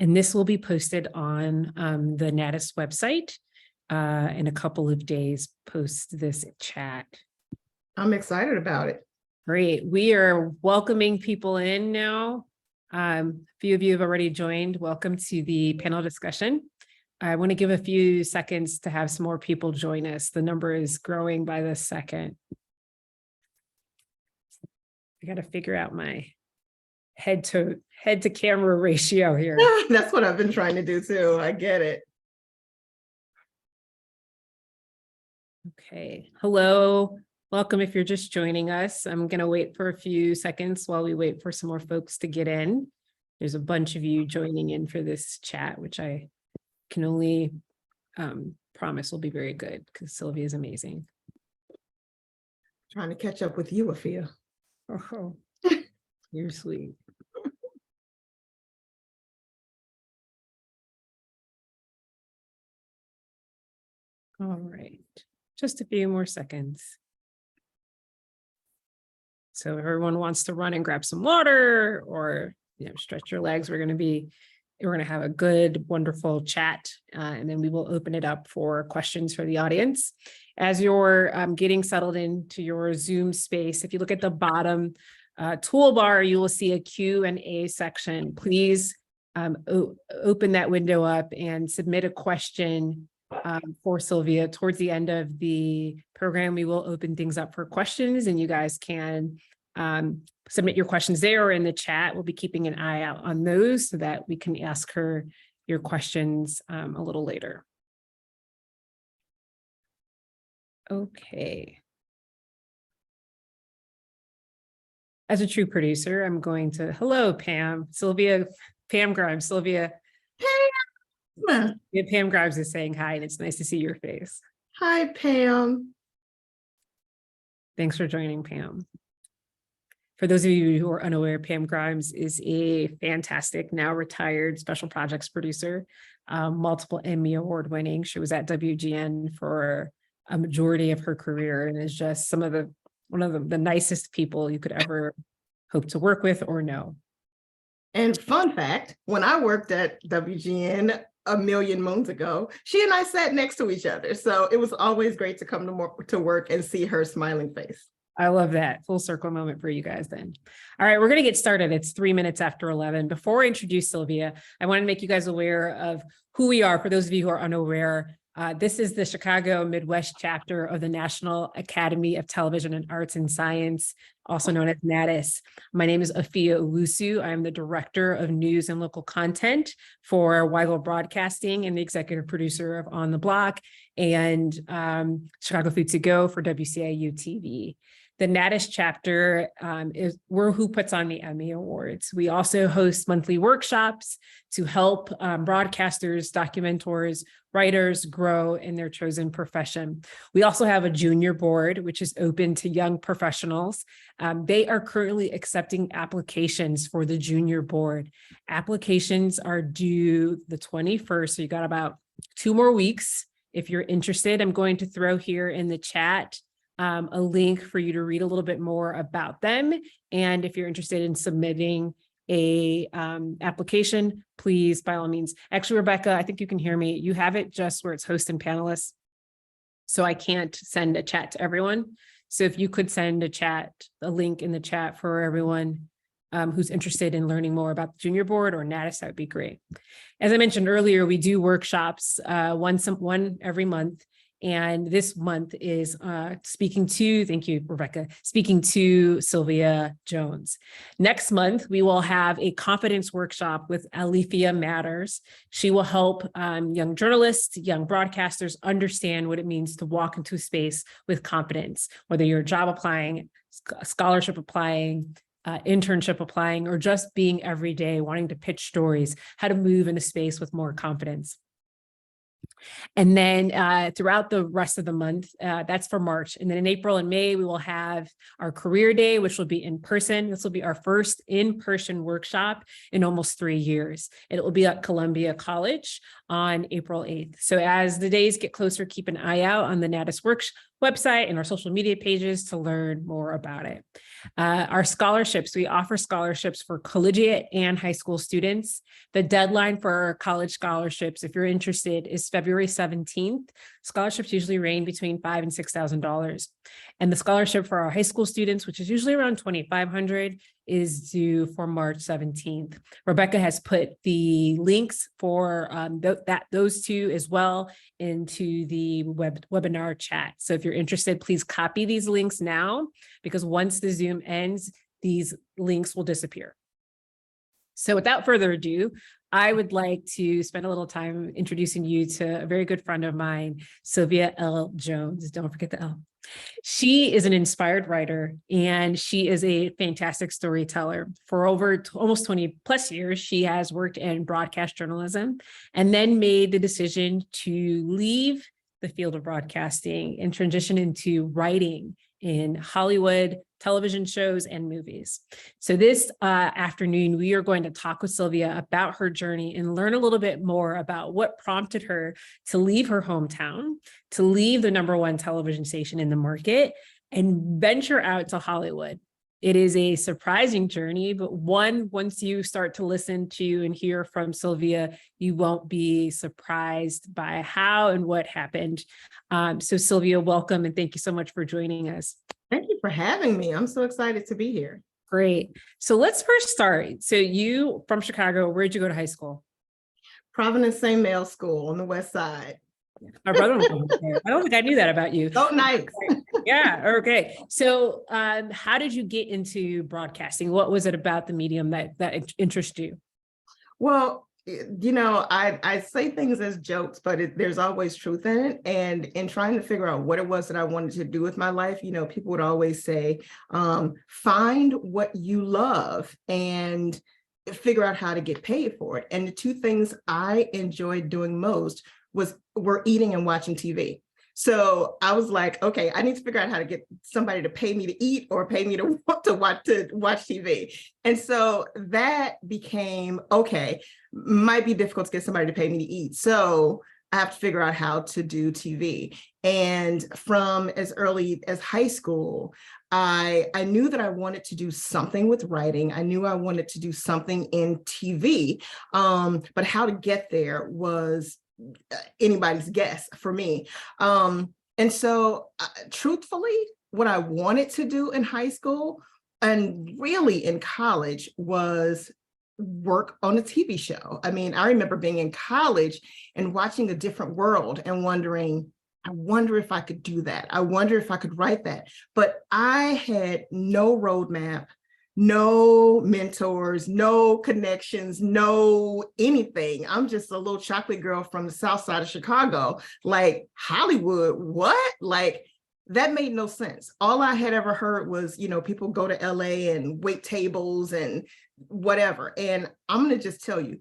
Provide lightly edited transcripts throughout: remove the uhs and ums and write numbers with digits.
And this will be posted on the NATIS website in a couple of days post this chat. I'm excited about it. Great. We are welcoming people in now. A few of you have already joined. Welcome to the panel discussion. I want to give a few seconds to have some more people join us. The number is growing by the second. I got to figure out my head to camera ratio here. That's what I've been trying to do too. I get it. Okay. Hello. Welcome if you're just joining us. I'm going to wait for a few seconds while we wait for some more folks to get in. There's a bunch of you joining in for this chat, which I can only promise will be very good because Sylvia is amazing. Trying to catch up with you, Afua. Oh, you're sweet. All right, just a few more seconds. So if everyone wants to run and grab some water or stretch your legs, we're going to have a good, wonderful chat, and then we will open it up for questions for the audience. As you're getting settled into your Zoom space, if you look at the bottom toolbar, you will see a Q&A section. Please open that window up and submit a question for Sylvia. Towards the end of the program, we will open things up for questions, and you guys can submit your questions there or in the chat. We'll be keeping an eye out on those so that we can ask her your questions a little later. Okay. As a true producer, I'm going to, hello, Pam, Sylvia, Pam Grimes, Sylvia. Pam. Yeah, Pam Grimes is saying hi, and it's nice to see your face. Hi, Pam. Thanks for joining, Pam. For those of you who are unaware, Pam Grimes is a fantastic, now retired special projects producer, multiple Emmy Award winning. She was at WGN for a majority of her career and is just one of the nicest people you could ever hope to work with or know. And fun fact, when I worked at WGN a million moons ago, she and I sat next to each other. So it was always great to come to work and see her smiling face. I love that. Full circle moment for you guys then. All right, we're going to get started. It's 3 minutes after 11. Before I introduce Sylvia, I want to make you guys aware of who we are. For those of you who are unaware, this is the Chicago Midwest chapter of the National Academy of Television and Arts and Science, also known as NATIS. My name is Afua Owusu. I am the Director of News and Local Content for Weigel Broadcasting and the Executive Producer of On the Block and Chicago Food to Go for WCIU TV. The NATIS chapter we're who puts on the Emmy Awards. We also host monthly workshops to help broadcasters, documentors, writers grow in their chosen profession. We also have a junior board, which is open to young professionals. They are currently accepting applications for the junior board. Applications are due the 21st, so you got about 2 more weeks. If you're interested, I'm going to throw here in the chat a link for you to read a little bit more about them. And if you're interested in submitting a application, please, by all means. Actually, Rebecca, I think you can hear me. You have it just where it's host and panelists. So I can't send a chat to everyone. So if you could send a link in the chat for everyone who's interested in learning more about the junior board or NATIS, that would be great. As I mentioned earlier, we do workshops one every month. And this month is thank you, Rebecca, speaking to Sylvia Jones. Next month, we will have a confidence workshop with Alethea Matters. She will help young journalists, young broadcasters understand what it means to walk into a space with confidence, whether you're job applying, scholarship applying, internship applying, or just being every day wanting to pitch stories, how to move in a space with more confidence. And then throughout the rest of the month, that's for March. And then in April and May, we will have our career day, which will be in person. This will be our first in-person workshop in almost 3 years. It will be at Columbia College on April 8th. So as the days get closer, keep an eye out on the NATIS Works website and our social media pages to learn more about it. Our scholarships, we offer scholarships for collegiate and high school students. The deadline for our college scholarships, if you're interested, is February 17th. Scholarships usually range between $5,000 and $6,000. And the scholarship for our high school students, which is usually around $2,500, is due for March 17th. Rebecca has put the links for those two as well into the webinar chat. So if you're interested, please copy these links now, because once the Zoom ends, these links will disappear. So without further ado, I would like to spend a little time introducing you to a very good friend of mine, Sylvia L. Jones. Don't forget the L. She is an inspired writer, and she is a fantastic storyteller. For over almost 20 plus years, she has worked in broadcast journalism and then made the decision to leave the field of broadcasting and transition into writing in Hollywood, television shows, and movies. So this afternoon, we are going to talk with Sylvia about her journey and learn a little bit more about what prompted her to leave her hometown, to leave the #1 television station in the market, and venture out to Hollywood. It is a surprising journey, but once you start to listen to and hear from Sylvia, you won't be surprised by how and what happened. So Sylvia, welcome, and thank you so much for joining us. Thank you for having me. I'm so excited to be here. Great. So let's first start. So you from Chicago, where'd you go to high school? Providence St. Mel School on the West Side. My brother was there. I don't think I knew that about you. So nice. Yeah. Okay. So how did you get into broadcasting? What was it about the medium that interested you? Well, you know, I say things as jokes, but there's always truth in it. And in trying to figure out what it was that I wanted to do with my life, you know, people would always say, find what you love and figure out how to get paid for it. And the two things I enjoyed doing most were eating and watching TV. So I was like, okay, I need to figure out how to get somebody to pay me to eat or pay me to watch TV. And so that became, okay, might be difficult to get somebody to pay me to eat. So I have to figure out how to do TV. And from as early as high school, I knew that I wanted to do something with writing. I knew I wanted to do something in TV, but how to get there was anybody's guess for me. And so truthfully, what I wanted to do in high school and really in college was work on a TV show. I mean, I remember being in college and watching A Different World and wondering, I wonder if I could do that. I wonder if I could write that. But I had no roadmap, no mentors, no connections, no anything. I'm just a little chocolate girl from the South Side of Chicago. Like, Hollywood, what? Like, that made no sense. All I had ever heard was, you know, people go to LA and wait tables and whatever. And I'm going to just tell you,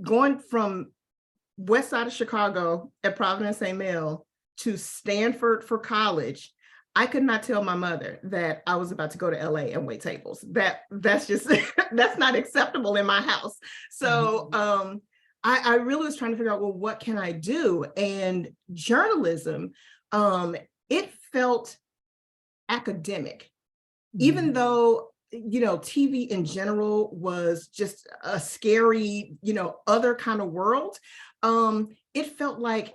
going from West Side of Chicago at Providence St. Mel to Stanford for college, I could not tell my mother that I was about to go to LA and wait tables. That's just, that's not acceptable in my house. So I really was trying to figure out, well, what can I do? And journalism, it felt academic, even though, you know, TV in general was just a scary, you know, other kind of world. It felt like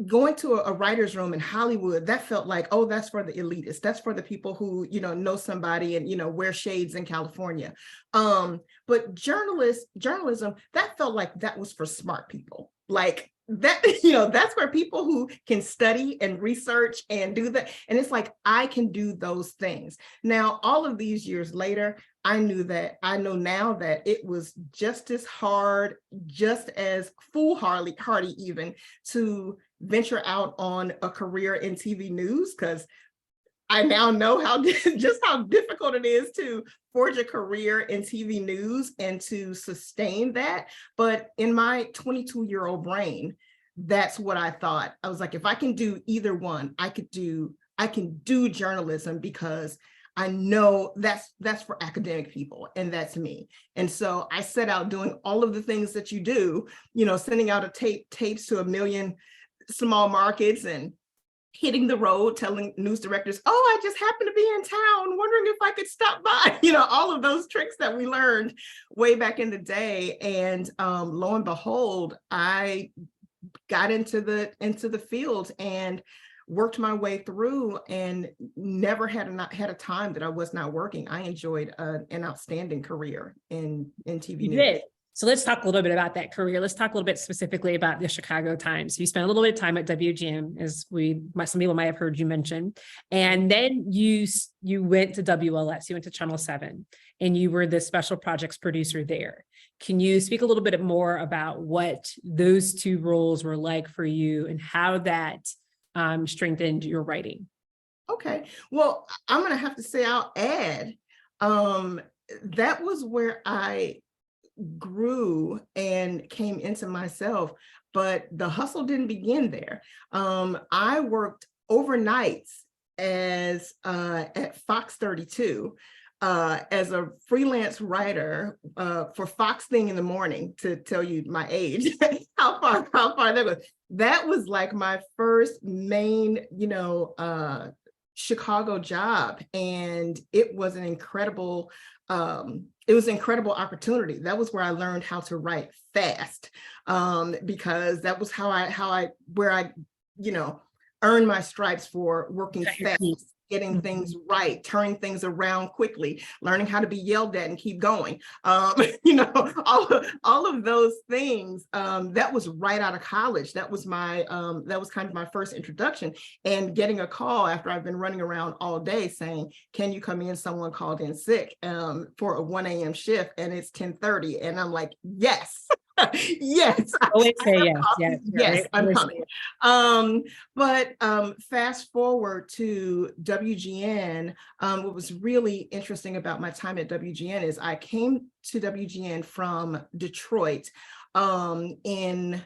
going to a writer's room in Hollywood, that felt like, oh, that's for the elitists. That's for the people who, you know somebody and, you know, wear shades in California. But journalism, that felt like that was for smart people. Like that, you know, that's where people who can study and research and do that. And it's like, I can do those things. Now, all of these years later, I know now that it was just as hard, just as foolhardy even, to venture out on a career in TV news, because I now know just how difficult it is to forge a career in TV news and to sustain that. But in my 22-year-old brain, that's what I thought. I was like, if I can do either one, I can do journalism, because I know that's for academic people, and that's me. And so I set out doing all of the things that you do, you know, sending out tapes to 1 million small markets and hitting the road, telling news directors, oh, I just happened to be in town, wondering if I could stop by, you know, all of those tricks that we learned way back in the day. And lo and behold, I got into the field and worked my way through and never had a time that I was not working. I enjoyed an outstanding career in TV You news. did. So let's talk a little bit about that career. Let's talk a little bit specifically about the Chicago Times. You spent a little bit of time at WGN, as some people might have heard you mention, and then you went to WLS. You went to Channel 7, and you were the special projects producer there. Can you speak a little bit more about what those two roles were like for you and how that strengthened your writing? Okay, well, I'm gonna have to say, I'll add, that was where I grew and came into myself, but the hustle didn't begin there. I worked overnights as at Fox 32 as a freelance writer for Fox Thing in the Morning, to tell you my age, how far that was. That was like my first main, Chicago job, and it was an incredible opportunity. That was where I learned how to write fast, because that was where I earned my stripes for working fast, getting things right, turning things around quickly, learning how to be yelled at and keep going. All of those things. That was right out of college. That was kind of my first introduction. And getting a call after I've been running around all day saying, "Can you come in? Someone called in sick for a 1 a.m. shift, and it's 10:30." And I'm like, yes. Yes. Always say yes. Yes, I'm coming. But fast forward to WGN, what was really interesting about my time at WGN is I came to WGN from Detroit in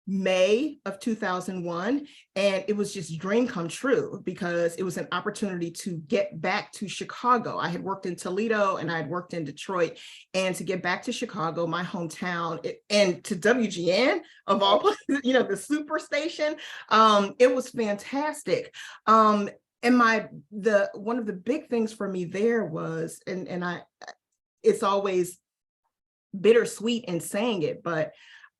May of 2001, and it was just dream come true because it was an opportunity to get back to Chicago. I had worked in Toledo and I had worked in Detroit, and to get back to Chicago, my hometown, and to WGN of all places, the super station, it was fantastic. And one of the big things for me there was, it's always bittersweet in saying it, but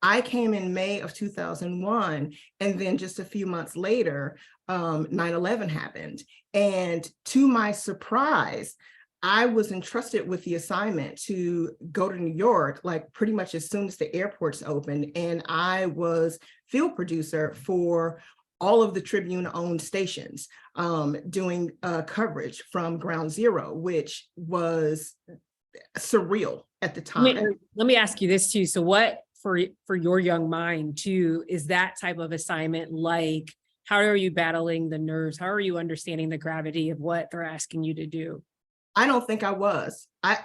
I came in May of 2001, and then just a few months later, 9/11 happened. And to my surprise, I was entrusted with the assignment to go to New York, like pretty much as soon as the airports opened. And I was field producer for all of the Tribune-owned stations, doing coverage from Ground Zero, which was surreal at the time. Let me ask you this too. So what, for your young mind too, is that type of assignment like? How are you battling the nerves? How are you understanding the gravity of what they're asking you to do? I don't think I was. I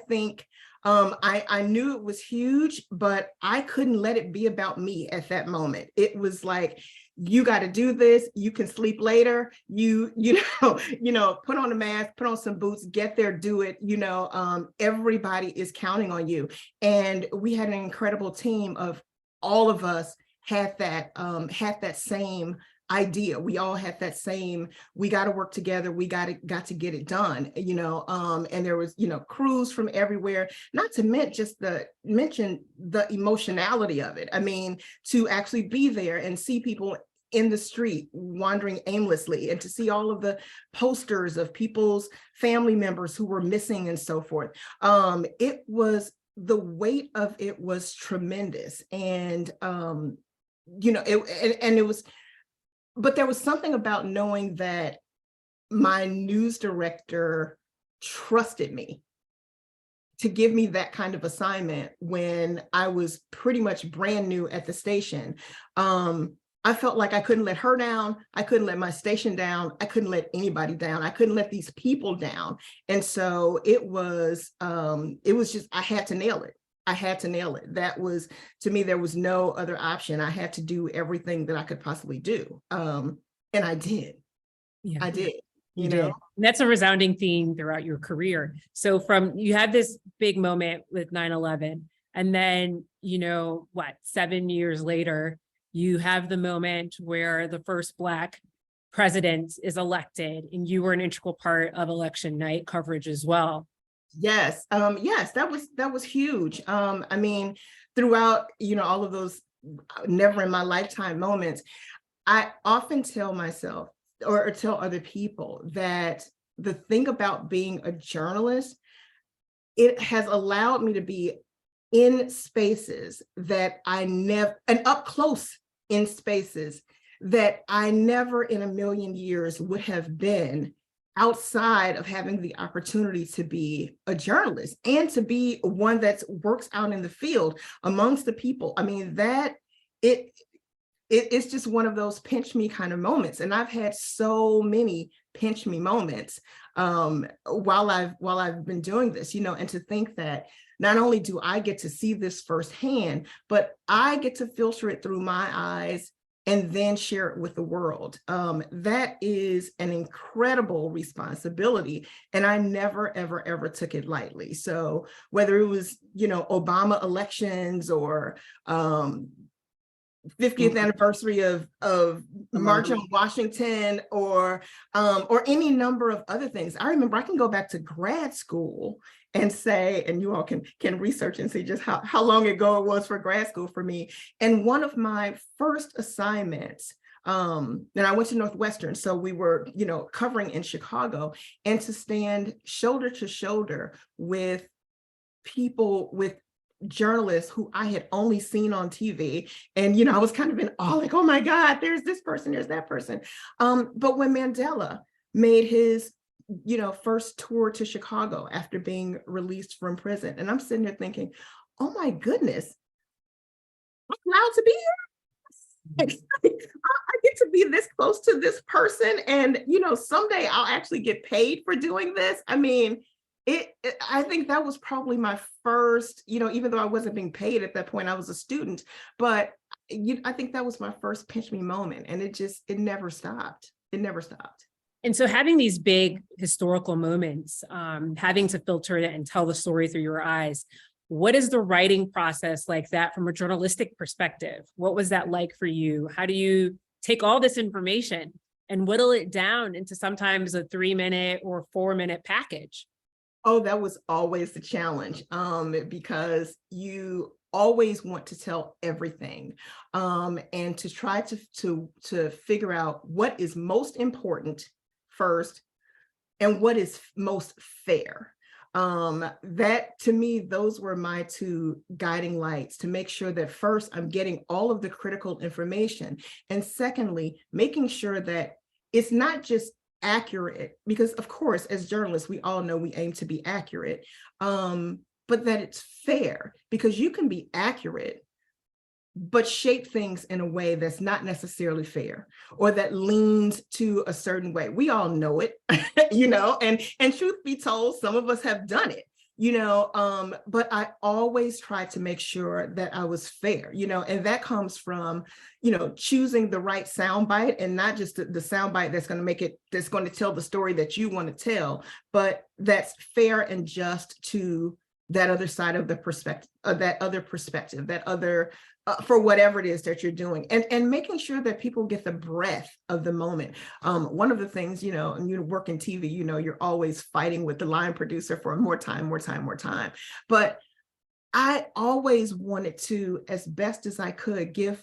think I knew it was huge, but I couldn't let it be about me at that moment. It was like, you got to do this. You can sleep later. You put on a mask, put on some boots, get there, do it. Everybody is counting on you. And we had an incredible team of all of us had that same idea. We all had that same, we got to work together. We got to get it done, and there was, crews from everywhere, not to mention the emotionality of it. I mean, to actually be there and see people in the street wandering aimlessly, and to see all of the posters of people's family members who were missing and so forth. It was, the weight of it was tremendous. And, it was, but there was something about knowing that my news director trusted me to give me that kind of assignment when I was pretty much brand new at the station. I felt like I couldn't let her down. I couldn't let my station down. I couldn't let anybody down. I couldn't let these people down. And so it was just, I had to nail it. That was, to me, there was no other option. I had to do everything that I could possibly do. And I did. Yeah. I did. You did. And that's a resounding theme throughout your career. So you had this big moment with 9/11, and then, 7 years later, You have the moment where the first Black president is elected, and you were an integral part of election night coverage as well. Yes, yes, that was huge. I mean, throughout, all of those never in my lifetime moments, I often tell myself or tell other people that the thing about being a journalist, it has allowed me to be in spaces that I never, and up close in spaces that I never in a million years would have been outside of having the opportunity to be a journalist and to be one that works out in the field amongst the people. I mean, it's just one of those pinch me kind of moments. And I've had so many pinch me moments while I've been doing this, and to think that not only do I get to see this firsthand, but I get to filter it through my eyes and then share it with the world. That is an incredible responsibility. And I never, ever, ever took it lightly. So whether it was, Obama elections or 50th anniversary of March on Washington or any number of other things. I remember I can go back to grad school and say, and you all can research and see just how long ago it was for grad school for me. And one of my first assignments, and I went to Northwestern, so we were, covering in Chicago, and to stand shoulder to shoulder with people, with journalists who I had only seen on TV. And, I was kind of in awe, like, oh my God, there's this person, there's that person. But when Mandela made his, first tour to Chicago after being released from prison, and I'm sitting there thinking, oh my goodness, I'm allowed to be here. I get to be this close to this person. And, someday I'll actually get paid for doing this. I mean, I think that was probably my first, even though I wasn't being paid at that point, I was a student, but I think that was my first pinch me moment. And it never stopped. It never stopped. And so having these big historical moments, having to filter it and tell the story through your eyes, what is the writing process like that from a journalistic perspective? What was that like for you? How do you take all this information and whittle it down into sometimes a 3-minute or 4-minute package? Oh, that was always the challenge, because you always want to tell everything, and to try to figure out what is most important first and what is most fair. That, to me, those were my two guiding lights, to make sure that first I'm getting all of the critical information, and secondly, making sure that it's not just accurate, because of course, as journalists, we all know we aim to be accurate, but that it's fair, because you can be accurate, but shape things in a way that's not necessarily fair, or that leans to a certain way. We all know it, and truth be told, some of us have done it, but I always try to make sure that I was fair, and that comes from, choosing the right soundbite, and not just the soundbite that's going to tell the story that you want to tell, but that's fair and just to that other side of the perspective, that other for whatever it is that you're doing, and making sure that people get the breadth of the moment. One of the things, and you work in TV, you're always fighting with the line producer for more time. But I always wanted to, as best as I could, give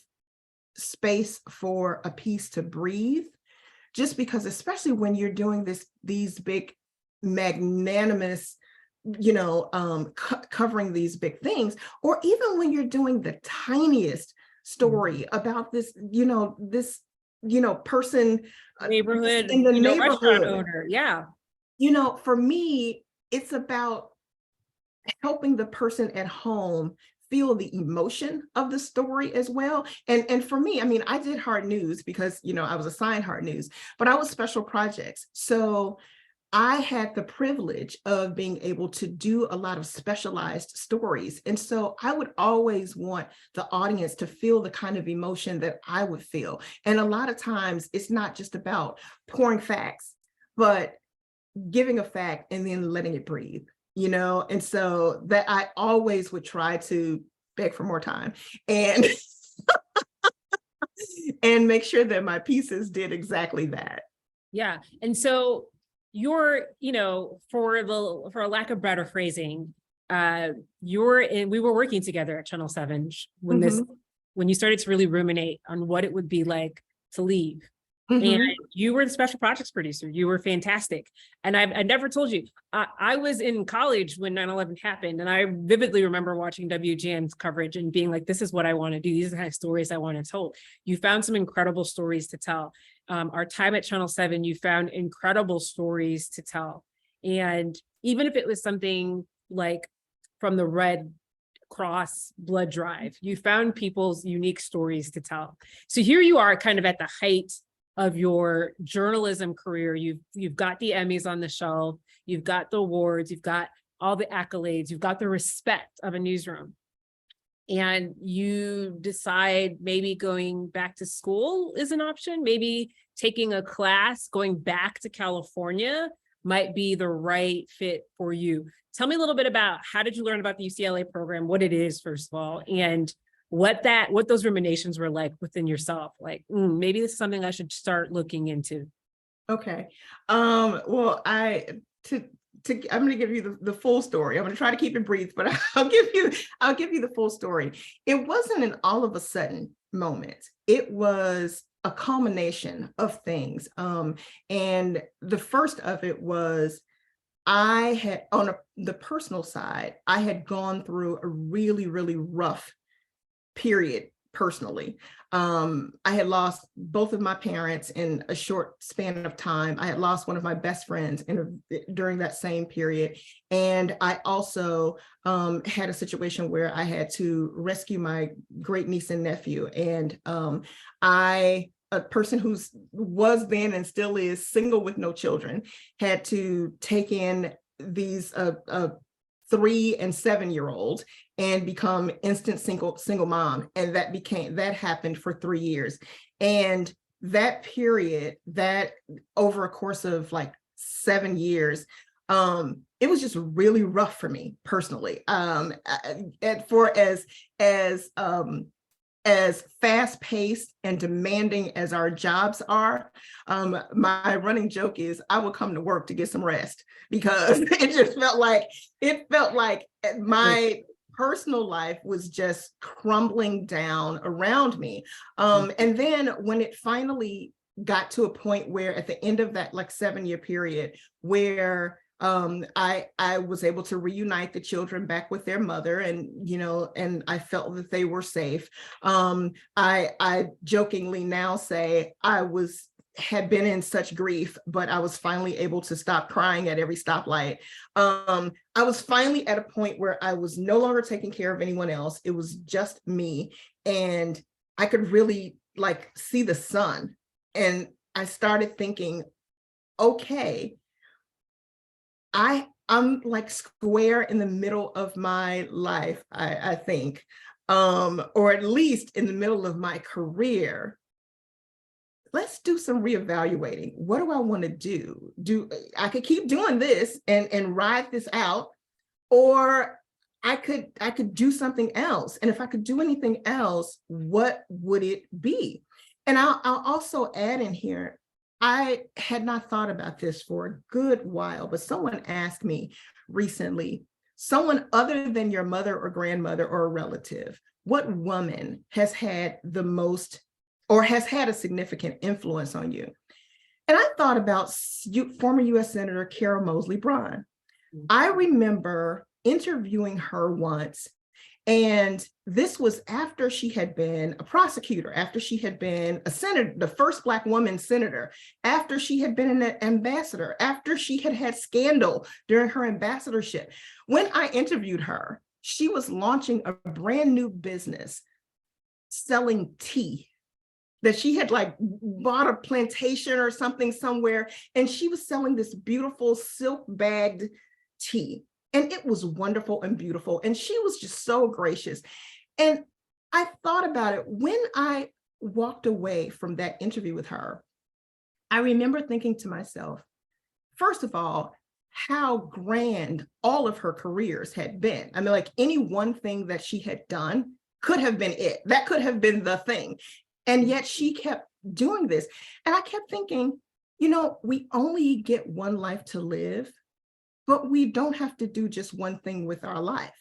space for a piece to breathe, just because, especially when you're doing these big, magnanimous, covering these big things, or even when you're doing the tiniest story about this, person Neighborhood, in the neighborhood, restaurant owner. Yeah. For me, it's about helping the person at home feel the emotion of the story as well. And for me, I mean, I did hard news because, I was assigned hard news, but I was special projects. So I had the privilege of being able to do a lot of specialized stories. And so I would always want the audience to feel the kind of emotion that I would feel. And a lot of times it's not just about pouring facts, but giving a fact and then letting it breathe, And so that I always would try to beg for more time. And and make sure that my pieces did exactly that. Yeah. And so you're, for a lack of better phrasing, we were working together at Channel 7 when you started to really ruminate on what it would be like to leave. And you were the special projects producer. You were fantastic. And I never told you, I was in college when 9/11 happened. And I vividly remember watching WGN's coverage and being like, this is what I want to do. These are the kind of stories I want to tell. You found some incredible stories to tell. Our time at Channel 7, you found incredible stories to tell. And even if it was something like from the Red Cross blood drive, you found people's unique stories to tell. So here you are kind of at the height of your journalism career. You've got the Emmys on the shelf, you've got the awards, you've got all the accolades, you've got the respect of a newsroom. And you decide maybe going back to school is an option, maybe taking a class, going back to California might be the right fit for you. Tell me a little bit about how did you learn about the UCLA program, what it is, first of all, and what those ruminations were like within yourself, like maybe this is something I should start looking into. Okay. Well, I'm going to give you the full story. I'm going to try to keep it brief, but I'll give you the full story. It wasn't an all of a sudden moment. It was a culmination of things. And the first of it was I had, on the personal side, I had gone through a really, really rough period personally. I had lost both of my parents in a short span of time. I had lost one of my best friends during that same period. And I also had a situation where I had to rescue my great niece and nephew. And a person who was then and still is single with no children, had to take in these 3 and 7-year-olds and become instant single mom. And that happened for 3 years. And that period, that over a course of like 7 years, it was just really rough for me personally. And for as fast-paced and demanding as our jobs are, my running joke is I would come to work to get some rest, because it just felt like my personal life was just crumbling down around me. And then when it finally got to a point where at the end of that like 7-year period where I was able to reunite the children back with their mother, and I felt that they were safe. I jokingly now say I had been in such grief, but I was finally able to stop crying at every stoplight. I was finally at a point where I was no longer taking care of anyone else. It was just me, and I could really like see the sun. And I started thinking, okay, I'm like square in the middle of my life, I think, or at least in the middle of my career. Let's do some reevaluating. What do I want to do? I could keep doing this and ride this out, or I could do something else. And if I could do anything else, what would it be? And I'll also add in here, I had not thought about this for a good while, but someone asked me recently, someone other than your mother or grandmother or a relative, what woman has had the most or has had a significant influence on you? And I thought about former US Senator Carol Moseley Braun. I remember interviewing her once, and this was after she had been a prosecutor, after she had been a senator, the first Black woman senator, after she had been an ambassador, after she had had scandal during her ambassadorship. When I interviewed her, she was launching a brand new business selling tea, that she had like bought a plantation or something somewhere, and she was selling this beautiful silk bagged tea. And it was wonderful and beautiful. And she was just so gracious. And I thought about it when I walked away from that interview with her. I remember thinking to myself, first of all, how grand all of her careers had been. I mean, like any one thing that she had done could have been it. That could have been the thing. And yet she kept doing this. And I kept thinking, you know, we only get one life to live, but we don't have to do just one thing with our life.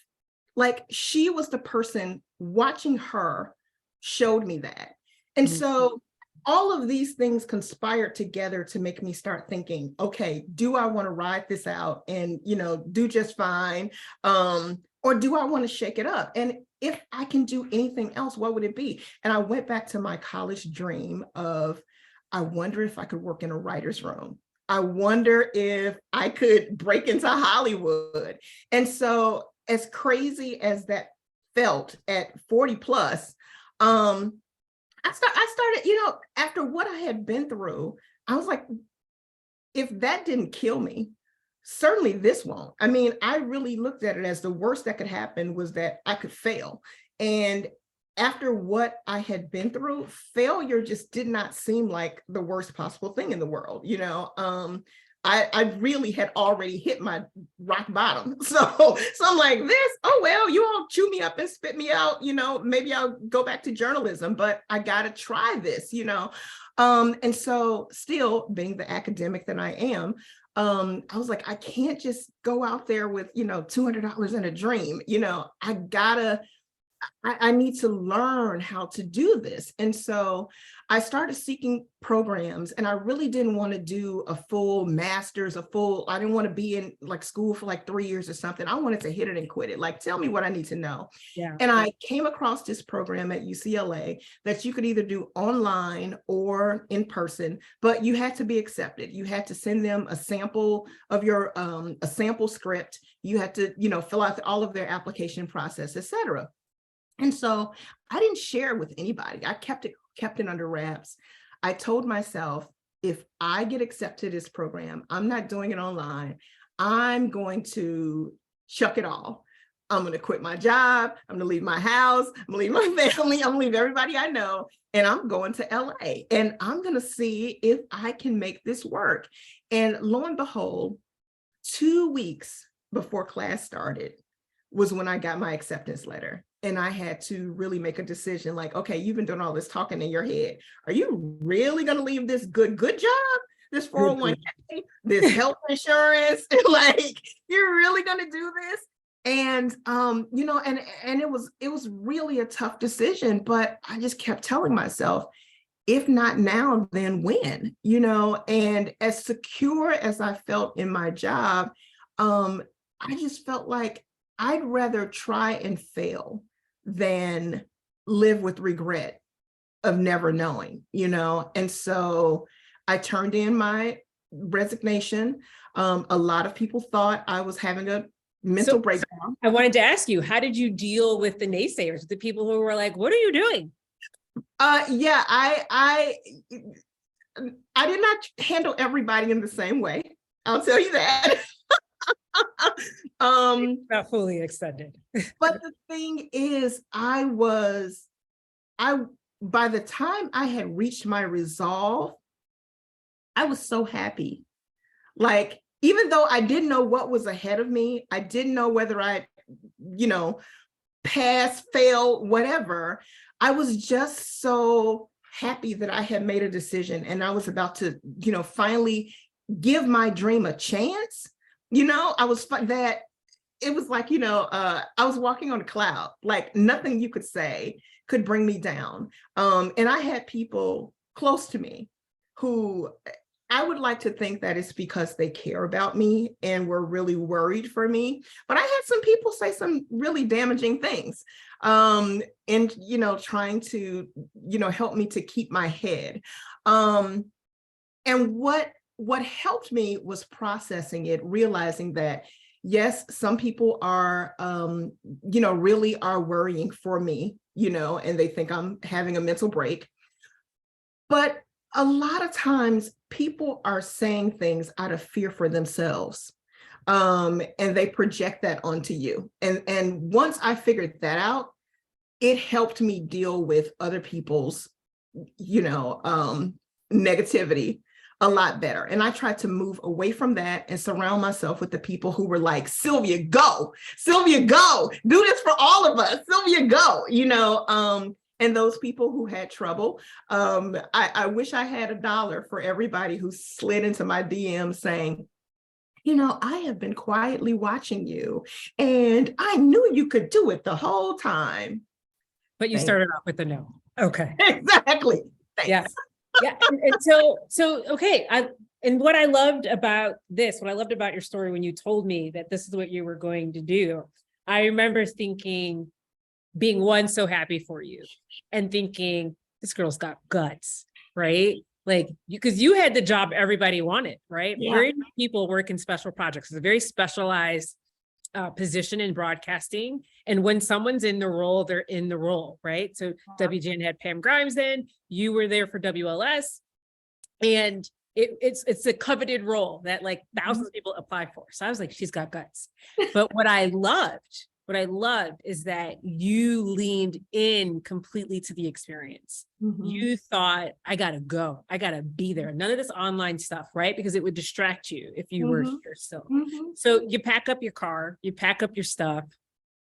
Like, she was the person, watching her showed me that. And so all of these things conspired together to make me start thinking, okay, do I want to ride this out and, you know, do just fine? Or do I want to shake it up? And if I can do anything else, what would it be? And I went back to my college dream of, I wonder if I could work in a writer's room. I wonder if I could break into Hollywood. And so, as crazy as that felt at 40 plus, I started, you know, after what I had been through, I was like, if that didn't kill me, certainly this won't. I mean, I really looked at it as the worst that could happen was that I could fail. And after what I had been through, failure just did not seem like the worst possible thing in the world. You know, I really had already hit my rock bottom. So I'm like, this, oh, well, you all chew me up and spit me out, you know, maybe I'll go back to journalism, but I got to try this, you know. And so, still being the academic that I am, I was like, I can't just go out there with, you know, $200 in a dream, you know, I need to learn how to do this. And so I started seeking programs, and I really didn't want to do a full master's, I didn't want to be in like school for like 3 years or something. I wanted to hit it and quit it. Like, tell me what I need to know. Yeah. And I came across this program at UCLA that you could either do online or in person, but you had to be accepted. You had to send them a sample of your, a sample script. You had to, you know, fill out all of their application process, et cetera. And so I didn't share with anybody. I kept it under wraps. I told myself, if I get accepted to this program, I'm not doing it online. I'm going to chuck it all. I'm going to quit my job. I'm going to leave my house. I'm going to leave my family. I'm going to leave everybody I know. And I'm going to LA. And I'm going to see if I can make this work. And lo and behold, 2 weeks before class started was when I got my acceptance letter. And I had to really make a decision like, okay, you've been doing all this talking in your head. Are you really going to leave this good job, this 401k, this health insurance? Like, you're really going to do this? And, you know, and it was really a tough decision, but I just kept telling myself, if not now, then when, you know? And as secure as I felt in my job, I just felt like I'd rather try and fail than live with regret of never knowing, you know? And so I turned in my resignation. A lot of people thought I was having a mental breakdown. I wanted to ask you, how did you deal with the naysayers, the people who were like, what are you doing? Yeah, I did not handle everybody in the same way. I'll tell you that. Not fully extended. But the thing is, by the time I had reached my resolve, I was so happy. Like, even though I didn't know what was ahead of me, I didn't know whether I, you know, pass, fail, whatever. I was just so happy that I had made a decision and I was about to, you know, finally give my dream a chance. You know, it was like, you know, I was walking on a cloud, like nothing you could say could bring me down. And I had people close to me who I would like to think that it's because they care about me and were really worried for me. But I had some people say some really damaging things and, you know, trying to, you know, help me to keep my head. And what helped me was processing it, realizing that, yes, some people are, you know, really are worrying for me, you know, and they think I'm having a mental break. But a lot of times people are saying things out of fear for themselves. And they project that onto you. And once I figured that out, it helped me deal with other people's, you know, negativity a lot better. And I tried to move away from that and surround myself with the people who were like, Sylvia, go, do this for all of us, Sylvia, go, you know, and those people who had trouble. I wish I had $1 for everybody who slid into my DM saying, I have been quietly watching you and I knew you could do it the whole time. But you started off with the no. Okay. Exactly. Thanks. Yeah. Yeah. And so, okay. And what I loved about your story when you told me that this is what you were going to do, I remember thinking, being so happy for you and thinking, this girl's got guts, right? Like, because you had the job everybody wanted, right? Yeah. Very few people work in special projects. It's a very specialized position in broadcasting. And when someone's in the role, they're in the role, right? So WGN had Pam Grimes then, you were there for WLS. And it's a coveted role that like thousands of people apply for. So I was like, she's got guts. But what I loved is that you leaned in completely to the experience. You thought, I gotta go, I gotta be there. None of this online stuff, right? Because it would distract you if you were here still. So you pack up your car, you pack up your stuff,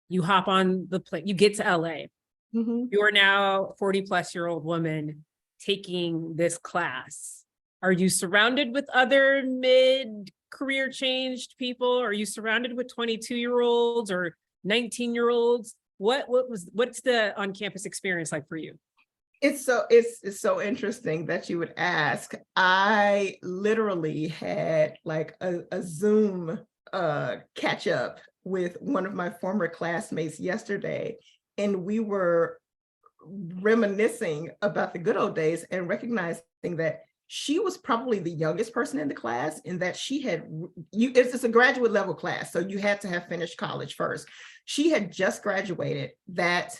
you hop on the plane, you get to LA. You are now 40-plus-year-old woman taking this class. Are you surrounded with other mid-career changed people? Are you surrounded with 22-year-olds or 19-year-olds? What's the on-campus experience like for you? It's so interesting that you would ask. I literally had like a Zoom catch up with one of my former classmates yesterday, and we were reminiscing about the good old days and recognizing that she was probably the youngest person in the class, in that it's a graduate level class, so you had to have finished college first. She had just graduated that,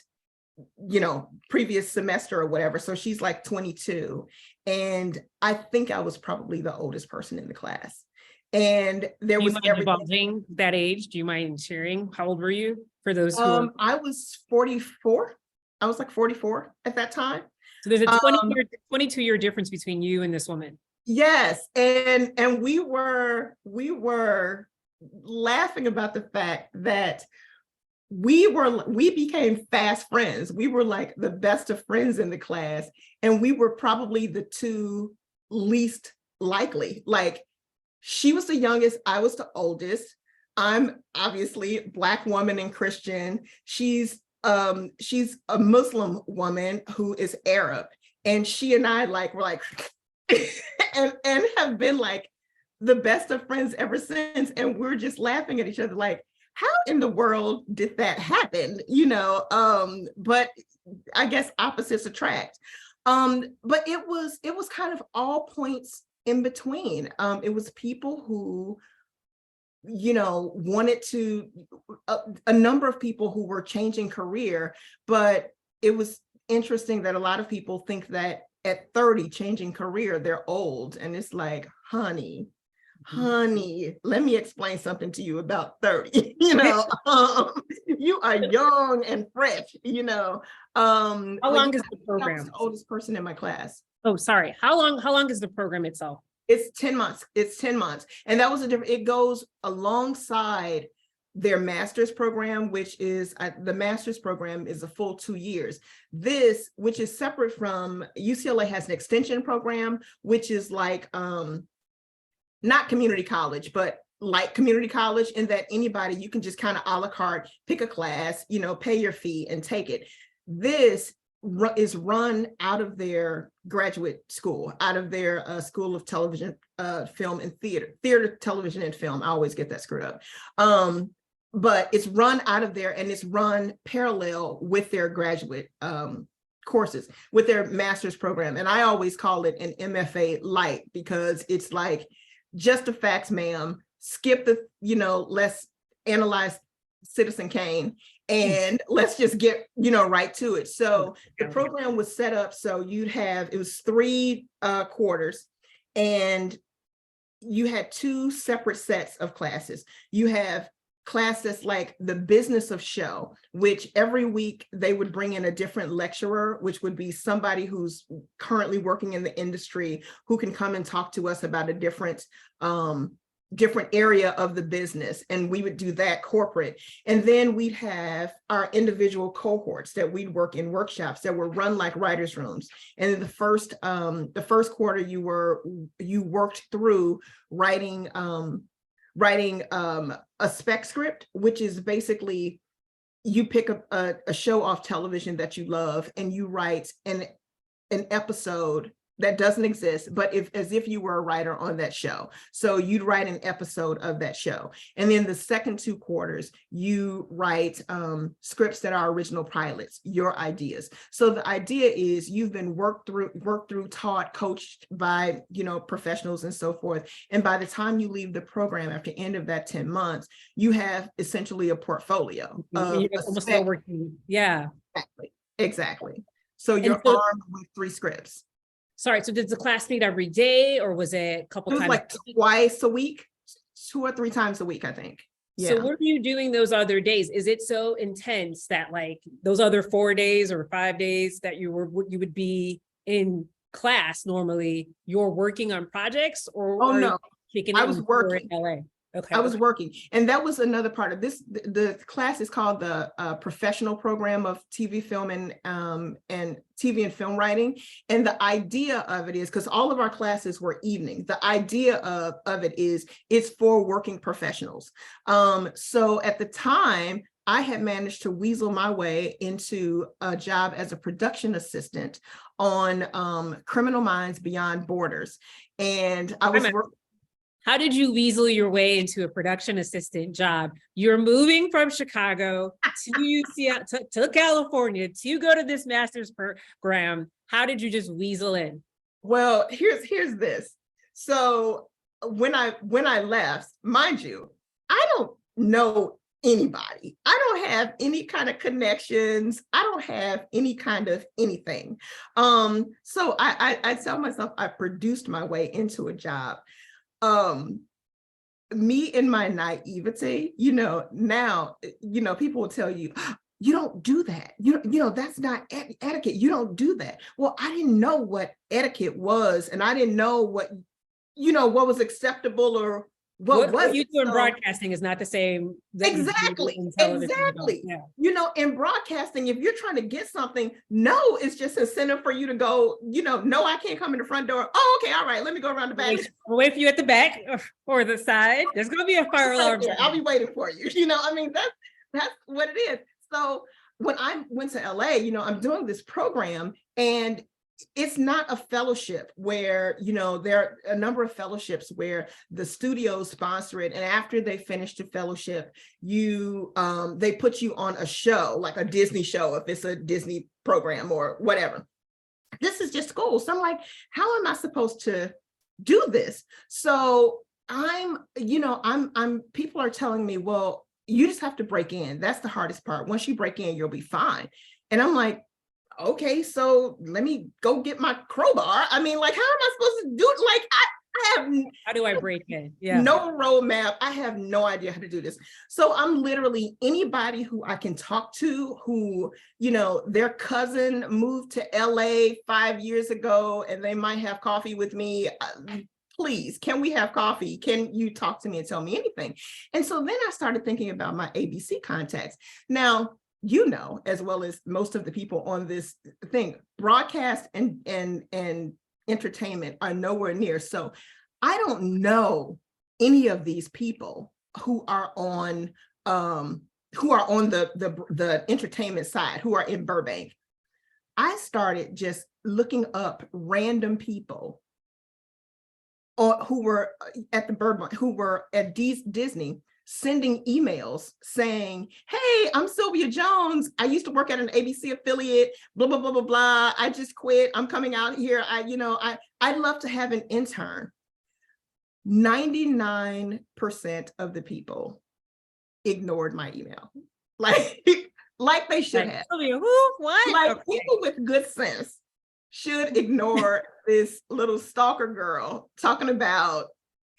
previous semester or whatever. So she's like 22. And I think I was probably the oldest person in the class. And there was divulging that age. Do you mind sharing? How old were you for those who I was 44. I was like 44 at that time. So there's a 22-year difference between you and this woman. Yes. And we were laughing about the fact that we became fast friends. We were like the best of friends in the class. And we were probably the two least likely. Like, she was the youngest, I was the oldest. I'm obviously a Black woman and Christian. She's a Muslim woman who is Arab, and she and I were like and have been like the best of friends ever since. And we're just laughing at each other like, how in the world did that happen? But I guess opposites attract. But it was kind of all points in between. It was people who wanted to, a number of people who were changing career, but it was interesting that a lot of people think that at 30 changing career, they're old. And it's like, honey, let me explain something to you about 30. You are young and fresh. How long is the program? I was the oldest person in my class. Oh, sorry. How long is the program itself? It's 10 months. It's 10 months. And that was it goes alongside their master's program, which is the master's program is a full 2 years. This, which is separate from UCLA, has an extension program, which is like, not community college, but like community college, in that anybody, you can just kind of a la carte, pick a class, pay your fee and take it. This is run out of their graduate school, out of their School of Television, Film and Theater, Television and Film. I always get that screwed up. But it's run out of there, and it's run parallel with their graduate courses, with their master's program. And I always call it an MFA light, because it's like, just the facts, ma'am, skip the, let's analyze Citizen Kane, and let's just get, right to it. So the program was set up so it was 3 quarters, and you had 2 separate sets of classes. You have classes like the business of show, which every week they would bring in a different lecturer, which would be somebody who's currently working in the industry, who can come and talk to us about a different different area of the business, and we would do that corporate. And then we'd have our individual cohorts that we'd work in workshops that were run like writers' rooms. And in the first quarter, you worked through writing a spec script, which is basically you pick up a show off television that you love and you write an episode that doesn't exist, but as if you were a writer on that show. So you'd write an episode of that show. And then the second 2 quarters, you write scripts that are original pilots, your ideas. So the idea is you've been worked through, taught, coached by, professionals and so forth. And by the time you leave the program after the end of that 10 months, you have essentially a portfolio. Almost all working. Yeah. Exactly. So you're armed with 3 scripts. Sorry, so did the class meet every day, or was it a couple times? It was like twice a week, 2 or 3 times a week, I think. Yeah. So what are you doing those other days? Is it so intense that like those other 4 days or 5 days that you would be in class normally, you're working on projects, or no, I was working in LA? Okay. I was working. And that was another part of this. The class is called the Professional Program of TV, Film, and TV and Film Writing. And the idea of it is, because all of our classes were evening, the idea of it is it's for working professionals. So at the time, I had managed to weasel my way into a job as a production assistant on Criminal Minds Beyond Borders. And I was working. How did you weasel your way into a production assistant job? You're moving from Chicago to California to go to this master's program. How did you just weasel in? Well, here's this. So when I left, mind you, I don't know anybody. I don't have any kind of connections. I don't have any kind of anything. So I tell myself I produced my way into a job. Me and my naivety, now, people will tell you, you don't do that. That's not etiquette. You don't do that. Well, I didn't know what etiquette was, and I didn't know what was acceptable or what you do in broadcasting is not the same. Exactly. Yeah. In broadcasting, if you're trying to get something, no, it's just incentive for you to go, no, I can't come in the front door. Oh, okay. All right. Let me go around the back. We'll wait for you at the back or the side. There's going to be a fire alarm. I'll be waiting for you. That's what it is. So when I went to LA, I'm doing this program, and it's not a fellowship where, there are a number of fellowships where the studios sponsor it. And after they finish the fellowship, they put you on a show, like a Disney show, if it's a Disney program or whatever. This is just school. So I'm like, how am I supposed to do this? So people are telling me, well, you just have to break in. That's the hardest part. Once you break in, you'll be fine. And I'm like, okay, so let me go get my crowbar. I mean, like, how am I supposed to do it? Like, I have how do I break in? Yeah, no roadmap. I have no idea how to do this. So I'm literally anybody who I can talk to, who, their cousin moved to LA 5 years ago and they might have coffee with me. Please, can we have coffee? Can you talk to me and tell me anything? And so then I started thinking about my ABC contacts. Now, as well as most of the people on this thing, broadcast and entertainment are nowhere near. So I don't know any of these people who are on the entertainment side, who are in Burbank. I started just looking up random people who were at the Burbank, who were at Disney, sending emails saying, hey, I'm Sylvia Jones. I used to work at an ABC affiliate, blah, blah, blah, blah, blah. I just quit. I'm coming out here. I'd love to have an intern. 99% of the people ignored my email. Like they should have. Sylvia, who? What? Like, people with good sense should ignore this little stalker girl talking about,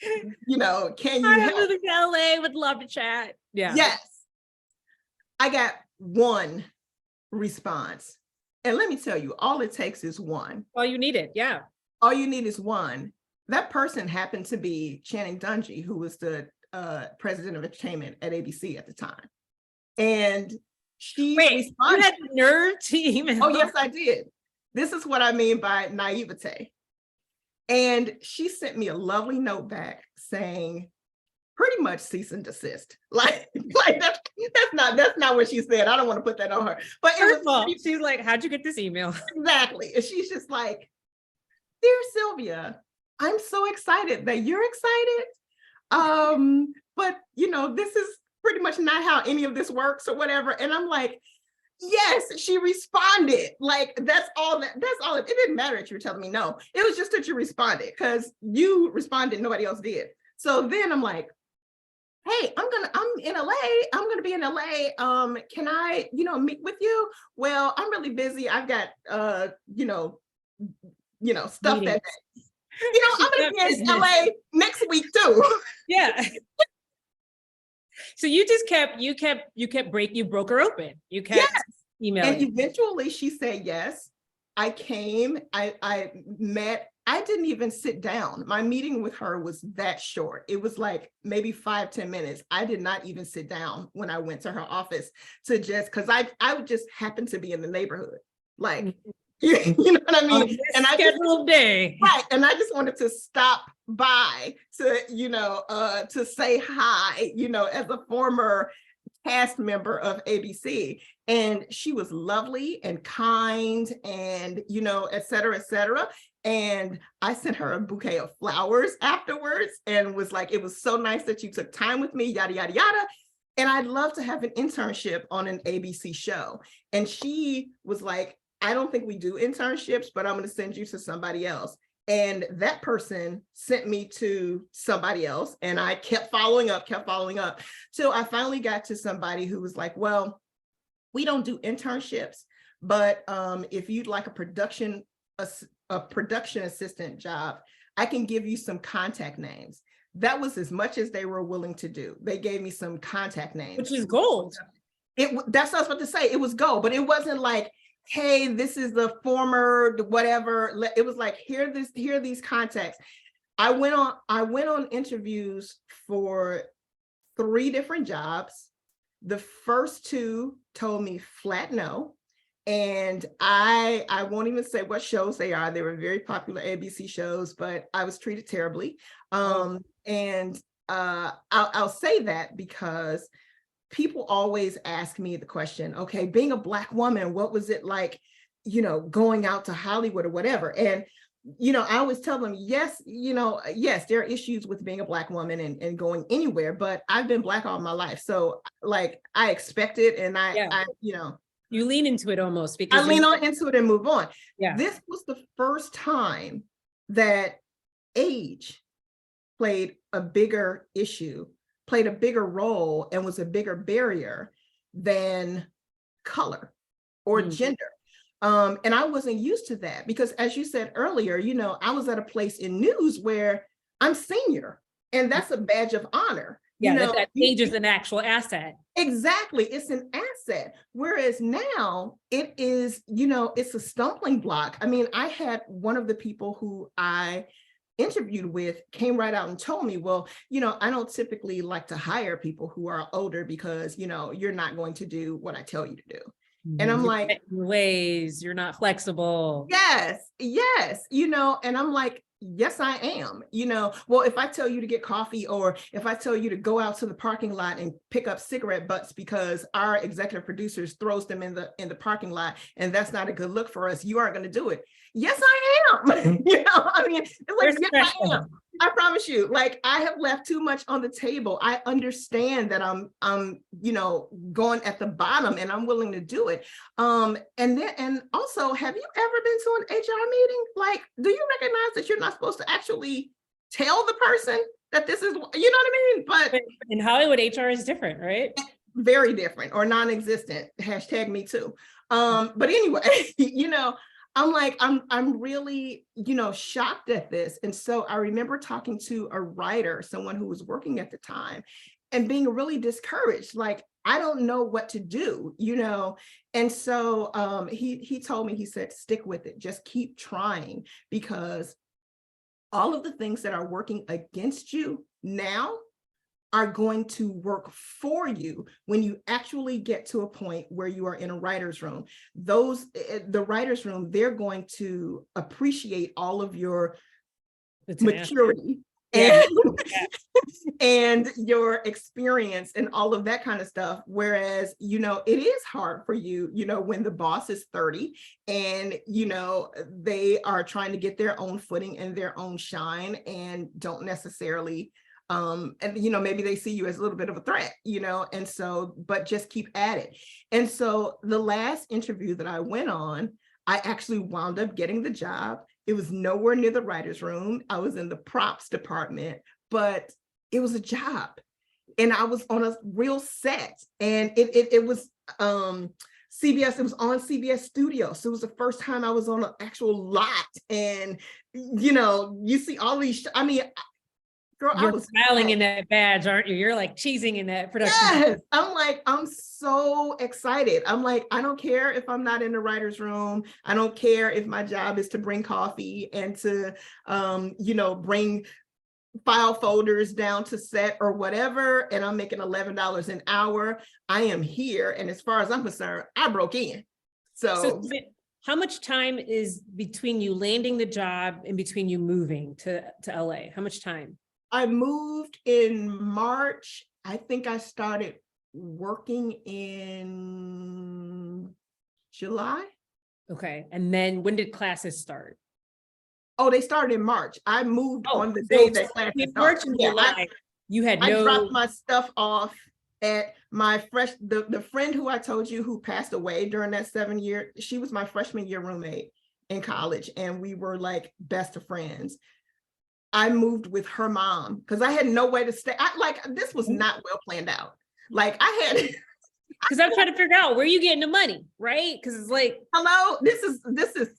can you help? I'm moving to LA, would love to chat. Yeah. Yes. I got one response. And let me tell you, all it takes is one. All you need it. Yeah. All you need is one. That person happened to be Channing Dungey, who was the president of entertainment at ABC at the time. And she Wait, you had the nerve to email? Oh, yes, I did. This is what I mean by naivete. And she sent me a lovely note back saying, pretty much cease and desist. Like that's not what she said. I don't want to put that on her. But First of all, she's like, how'd you get this email? Exactly. And she's just like, dear Sylvia, I'm so excited that you're excited. But this is pretty much not how any of this works or whatever. And I'm like, yes, she responded. Like, that's all. It didn't matter that you were telling me no. It was just that you responded, because you responded, nobody else did. So then I'm like, hey, I'm in LA. I'm gonna be in LA. Can I, meet with you? Well, I'm really busy. I've got stuff that I'm gonna be in LA next week too. Yeah. So you just you broke her open. You kept emailing. And eventually she said yes. I came, I met, I didn't even sit down. My meeting with her was that short. It was like maybe 5-10 minutes. I did not even sit down when I went to her office to because I would just happen to be in the neighborhood. Like, you know what I mean? And I scheduled day. Right. And I just wanted to stop by to, to say hi, as a former cast member of ABC. And she was lovely and kind and, et cetera, et cetera. And I sent her a bouquet of flowers afterwards and was like, it was so nice that you took time with me, yada, yada, yada. And I'd love to have an internship on an ABC show. And she was like, I don't think we do internships, but I'm going to send you to somebody else. And that person sent me to somebody else. And I kept following up till I finally got to somebody who was like, well, we don't do internships, but if you'd like a production assistant job, I can give you some contact names. That was as much as they were willing to do. They gave me some contact names. Which is gold. That's what I was about to say. It was gold, but it wasn't like, hey, this is the former whatever. It was like, here are these contacts. I went on interviews for 3 different jobs. The first 2 told me flat no. And I won't even say what shows they are. They were very popular ABC shows, but I was treated terribly. And I'll say that because people always ask me the question, okay, being a Black woman, what was it like, going out to Hollywood or whatever? And, I always tell them, yes, there are issues with being a Black woman and going anywhere, but I've been Black all my life. So like, I expect it. And I you lean into it almost because I lean into it and move on. Yeah. This was the first time that age played a bigger role and was a bigger barrier than color or gender. And I wasn't used to that because, as you said earlier, I was at a place in news where I'm senior, and that's a badge of honor. Yeah, that age is an actual asset. Exactly. It's an asset. Whereas now it is, it's a stumbling block. I mean, I had one of the people who I interviewed with came right out and told me, well, I don't typically like to hire people who are older because, you're not going to do what I tell you to do. And I'm like, ways, you're not flexible. Yes. And I'm like, yes, I am. Well, if I tell you to get coffee, or if I tell you to go out to the parking lot and pick up cigarette butts because our executive producers throws them in the parking lot, and that's not a good look for us, you aren't going to do it. Yes, I am. I mean, it's like, yes, I am. I promise you, like, I have left too much on the table. I understand that I'm going at the bottom, and I'm willing to do it. And also, have you ever been to an HR meeting? Like, do you recognize that you're not supposed to actually tell the person that this is, what I mean? But in Hollywood, HR is different, right? Very different, or non-existent. # me too. But anyway, I'm like, I'm really, shocked at this. And so I remember talking to a writer, someone who was working at the time, and being really discouraged. Like, I don't know what to do, And so he told me, he said, stick with it, just keep trying, because all of the things that are working against you now are going to work for you when you actually get to a point where you are in a writer's room. The writer's room, they're going to appreciate all of your maturity and, and your experience and all of that kind of stuff. Whereas, you know, it is hard for you, you know, when the boss is 30 and, you know, they are trying to get their own footing and their own shine and don't necessarily and you know, maybe they see you as a little bit of a threat, you know, and so, but just keep at it. And so the last interview that I went on, I actually wound up getting the job. It was nowhere near the writer's room. I was in the props department, but it was a job. And I was on a real set, and it was CBS, it was on CBS Studio. So it was the first time I was on an actual lot. And, you know, you see all these, I mean, girl, you're smiling in that badge, aren't you? You're like cheesing in that production. Yes, I'm so excited. I'm like, I don't care if I'm not in the writer's room. I don't care if my job is to bring coffee and to, you know, bring file folders down to set or whatever. And I'm making $11 an hour. I am here. And as far as I'm concerned, I broke in. So how much time is between you landing the job and between you moving to LA? How much time? I moved in March. I think I started working in July. Okay. And then when did classes start? Oh, they started in March. I moved on the day that classes started. March and July, I dropped my stuff off at my the friend who I told you who passed away during that 7 year, she was my freshman year roommate in college, and we were like best of friends. I moved with her mom because I had no way to stay. This was not well planned out. Like I had, because I'm trying to figure out where you getting the money, right? Because it's like, hello, this is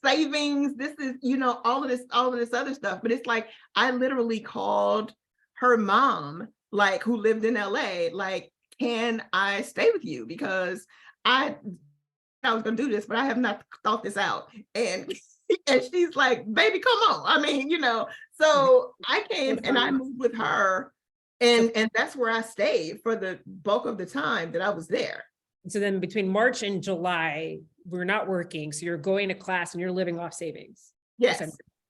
savings. This is, you know, all of this other stuff. But it's like I literally called her mom, like who lived in LA, like, can I stay with you? Because I was gonna do this, but I have not thought this out. And she's like, baby, come on. I mean, you know, so I came and I moved with her, and that's where I stayed for the bulk of the time that I was there. So then between March and July, we're not working. So you're going to class and you're living off savings. Yes.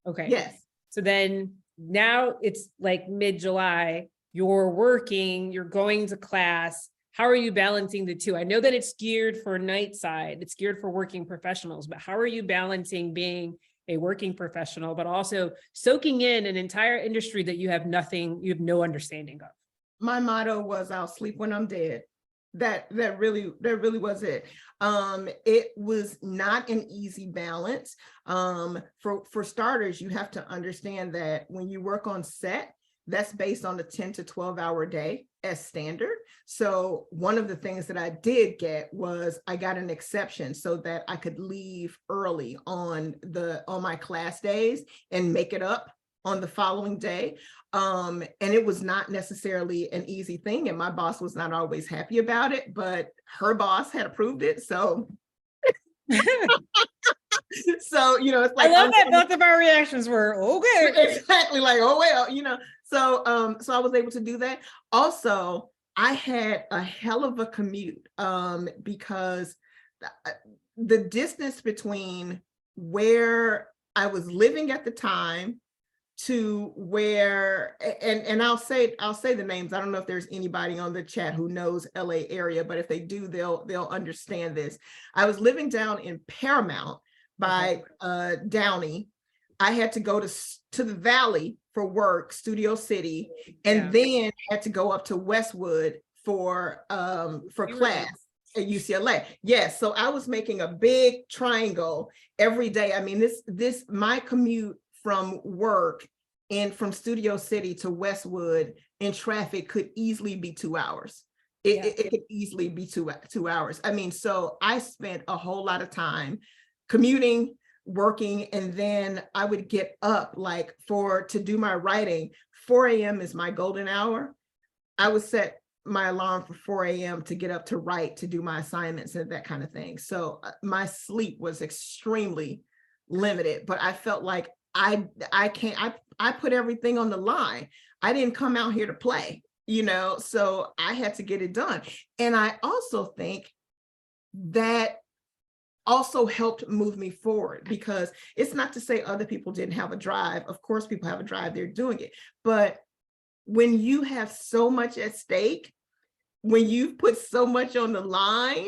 Okay. Yes. So then now it's like mid-July, you're working, you're going to class. How are you balancing the two? I know that it's geared for night side, it's geared for working professionals, but how are you balancing being a working professional, but also soaking in an entire industry that you have no understanding of? My motto was, I'll sleep when I'm dead. That really was it. It was not an easy balance. For starters, you have to understand that when you work on set, that's based on a 10 to 12 hour day as standard. So one of the things that I did get was I got an exception so that I could leave early on my class days and make it up on the following day. And it was not necessarily an easy thing. And my boss was not always happy about it, but her boss had approved it. So so, you know, it's like, I love that both of our reactions were okay. Exactly, like, oh, well, you know, so I was able to do that. Also, I had a hell of a commute because the distance between where I was living at the time to where, and I'll say the names. I don't know if there's anybody on the chat who knows LA area, but if they do, they'll understand this. I was living down in Paramount by Downey. I had to go to the Valley for work, Studio City, and then had to go up to Westwood for class at UCLA. Yes, so I was making a big triangle every day. I mean, my commute from work and from Studio City to Westwood in traffic could easily be 2 hours. It could easily be 2 hours. I mean, so I spent a whole lot of time commuting, working, and then I would get up to do my writing. 4 a.m. is my golden hour. I would set my alarm for 4 a.m. to get up to write, to do my assignments and that kind of thing. So my sleep was extremely limited, but I felt like I can't, I put everything on the line. I didn't come out here to play, so I had to get it done. And I also think that also helped move me forward, because it's not to say other people didn't have a drive. Of course, people have a drive, they're doing it. But when you have so much at stake, when you've put so much on the line,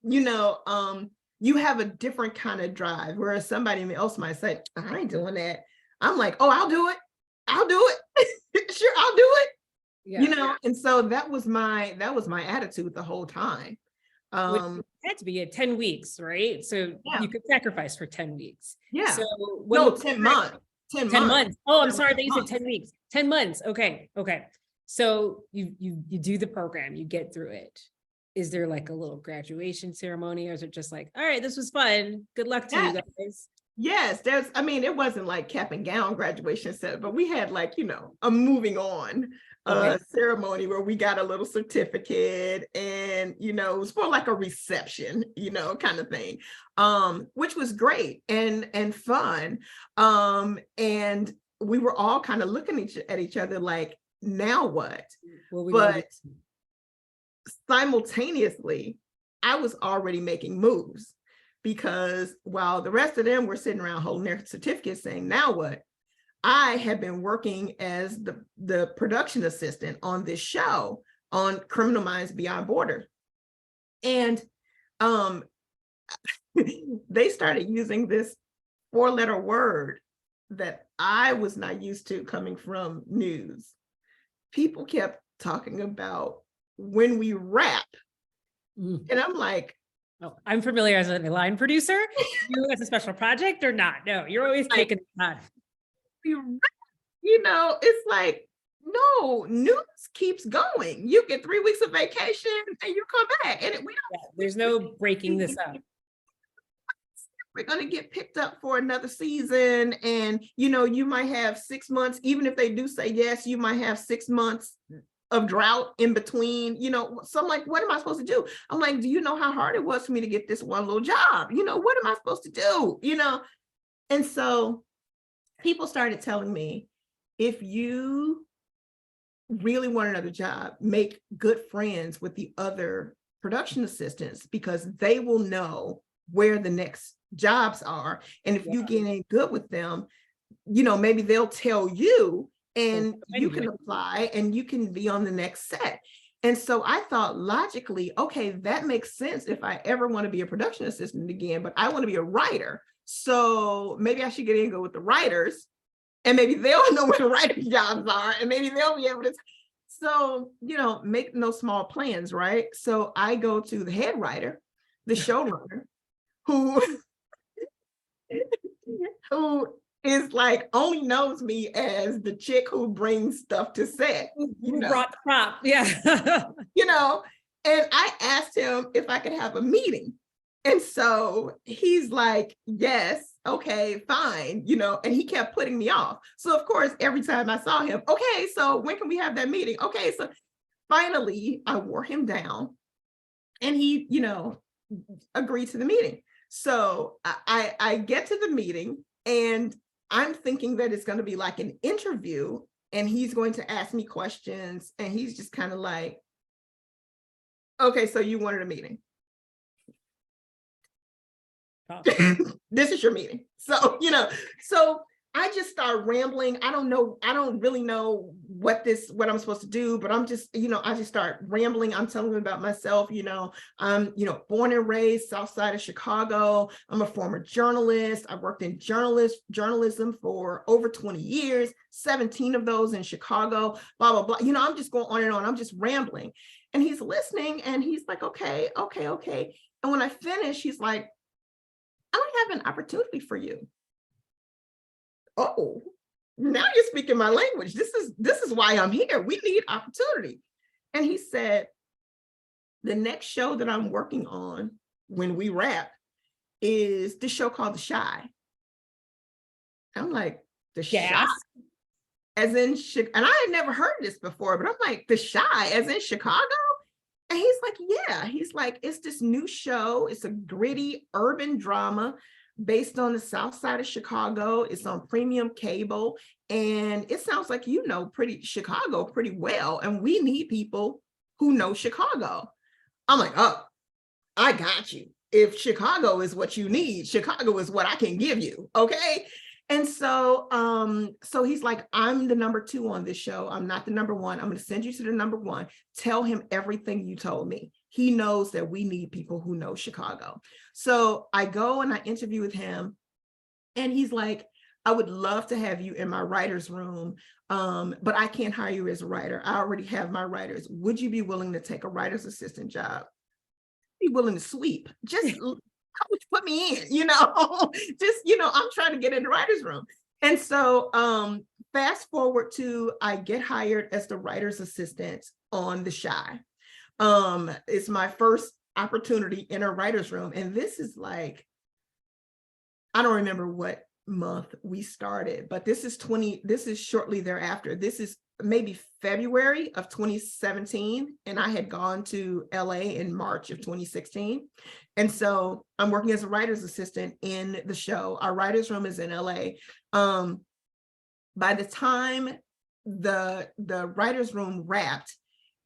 you have a different kind of drive. Whereas somebody else might say, I ain't doing that. I'm like, oh, I'll do it. Sure, I'll do it. Yeah. And so that was my attitude the whole time. Which had to be at 10 weeks, right? So you could sacrifice for 10 weeks. Yeah. So 10 months. 10 months. Oh, I'm sorry, you said 10 weeks. 10 months. Okay. So you do the program, you get through it. Is there like a little graduation ceremony, or is it just like, all right, this was fun, good luck to you guys? Yes, it wasn't like cap and gown graduation set, but we had like, a moving on ceremony where we got a little certificate, and, it was more like a reception, kind of thing, which was great and fun. And we were all kind of looking at each other like, now what? But simultaneously, I was already making moves, because while the rest of them were sitting around holding their certificates saying, now what? I had been working as the production assistant on this show on Criminal Minds Beyond Borders. And they started using this 4-letter word that I was not used to coming from news. People kept talking about when we rap. And I'm like, oh, I'm familiar as a line producer. You as a special project or not? No, you're always taking the time. It's like, no, news keeps going. You get 3 weeks of vacation and you come back, and there's no breaking this up. We're going to get picked up for another season, and you might have 6 months. Even if they do say yes, you might have 6 months of drought in between. So I'm like, what am I supposed to do? I'm like, do you know how hard it was for me to get this one little job? What am I supposed to do? And so people started telling me, if you really want another job, make good friends with the other production assistants, because they will know where the next jobs are. And if you get in good with them, maybe they'll tell you, and you can apply and you can be on the next set. And so I thought logically, okay, that makes sense if I ever want to be a production assistant again, but I want to be a writer. So maybe I should get in and go with the writers, and maybe they'll know where the writer's jobs are, and maybe they'll be able to. So, make no small plans, right? So I go to the head writer, the showrunner, who is like, only knows me as the chick who brings stuff to set. Who brought the prop, yeah. And I asked him if I could have a meeting. And so he's like, yes, okay, fine, and he kept putting me off. So of course, every time I saw him, okay, so when can we have that meeting? Okay, so finally I wore him down, and he, agreed to the meeting. So I get to the meeting, and I'm thinking that it's going to be like an interview, and he's going to ask me questions, and he's just kind of like, okay, so you wanted a meeting. This is your meeting. So, so I just start rambling. I don't really know what I'm supposed to do, but I'm just, I just start rambling. I'm telling them about myself. I'm, born and raised south side of Chicago. I'm a former journalist. I worked in journalism for over 20 years, 17 of those in Chicago, blah, blah, blah. I'm just going on and on. I'm just rambling. And he's listening, and he's like, okay. And when I finish, he's like, I don't have an opportunity for you. Oh, now you're speaking my language. This is why I'm here. We need opportunity. And he said, the next show that I'm working on when we wrap is this show called The Chi. I'm like, The Chi? As in, and I had never heard this before, but I'm like, The Chi, as in Chicago? And he's like, yeah. He's like, it's this new show. It's a gritty urban drama based on the South Side of Chicago. It's on premium cable. And it sounds like you know Chicago pretty well. And we need people who know Chicago. I'm like, oh, I got you. If Chicago is what you need, Chicago is what I can give you. Okay. And so, so he's like, I'm the number 2 on this show. I'm not the number 1. I'm going to send you to the number 1. Tell him everything you told me. He knows that we need people who know Chicago. So I go and I interview with him, and he's like, I would love to have you in my writer's room, but I can't hire you as a writer. I already have my writers. Would you be willing to take a writer's assistant job? Be willing to sweep. Just coach, put me in, just, I'm trying to get in the writer's room. And so fast forward to, I get hired as the writer's assistant on The Chi. It's my first opportunity in a writer's room. And this is like, I don't remember what month we started, but this is shortly thereafter. This is maybe February of 2017. And I had gone to LA in March of 2016. And so I'm working as a writer's assistant in the show. Our writer's room is in LA. By the time the writer's room wrapped,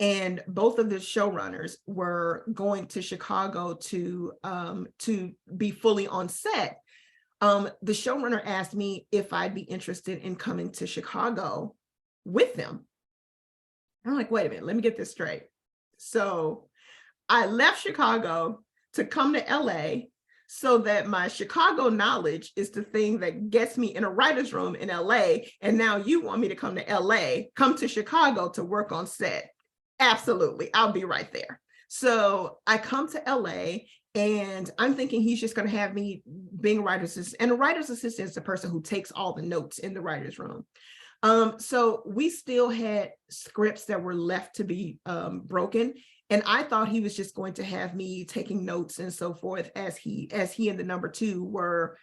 and both of the showrunners were going to Chicago to be fully on set, the showrunner asked me if I'd be interested in coming to Chicago with them. I'm like, wait a minute, let me get this straight. So I left Chicago to come to LA so that my Chicago knowledge is the thing that gets me in a writer's room in LA. And now you want me to come to LA, come to Chicago to work on set. Absolutely, I'll be right there. So I come to LA, and I'm thinking he's just going to have me being a writer's assistant. And a writer's assistant is the person who takes all the notes in the writer's room. So we still had scripts that were left to be broken. And I thought he was just going to have me taking notes and so forth as he and the number 2 were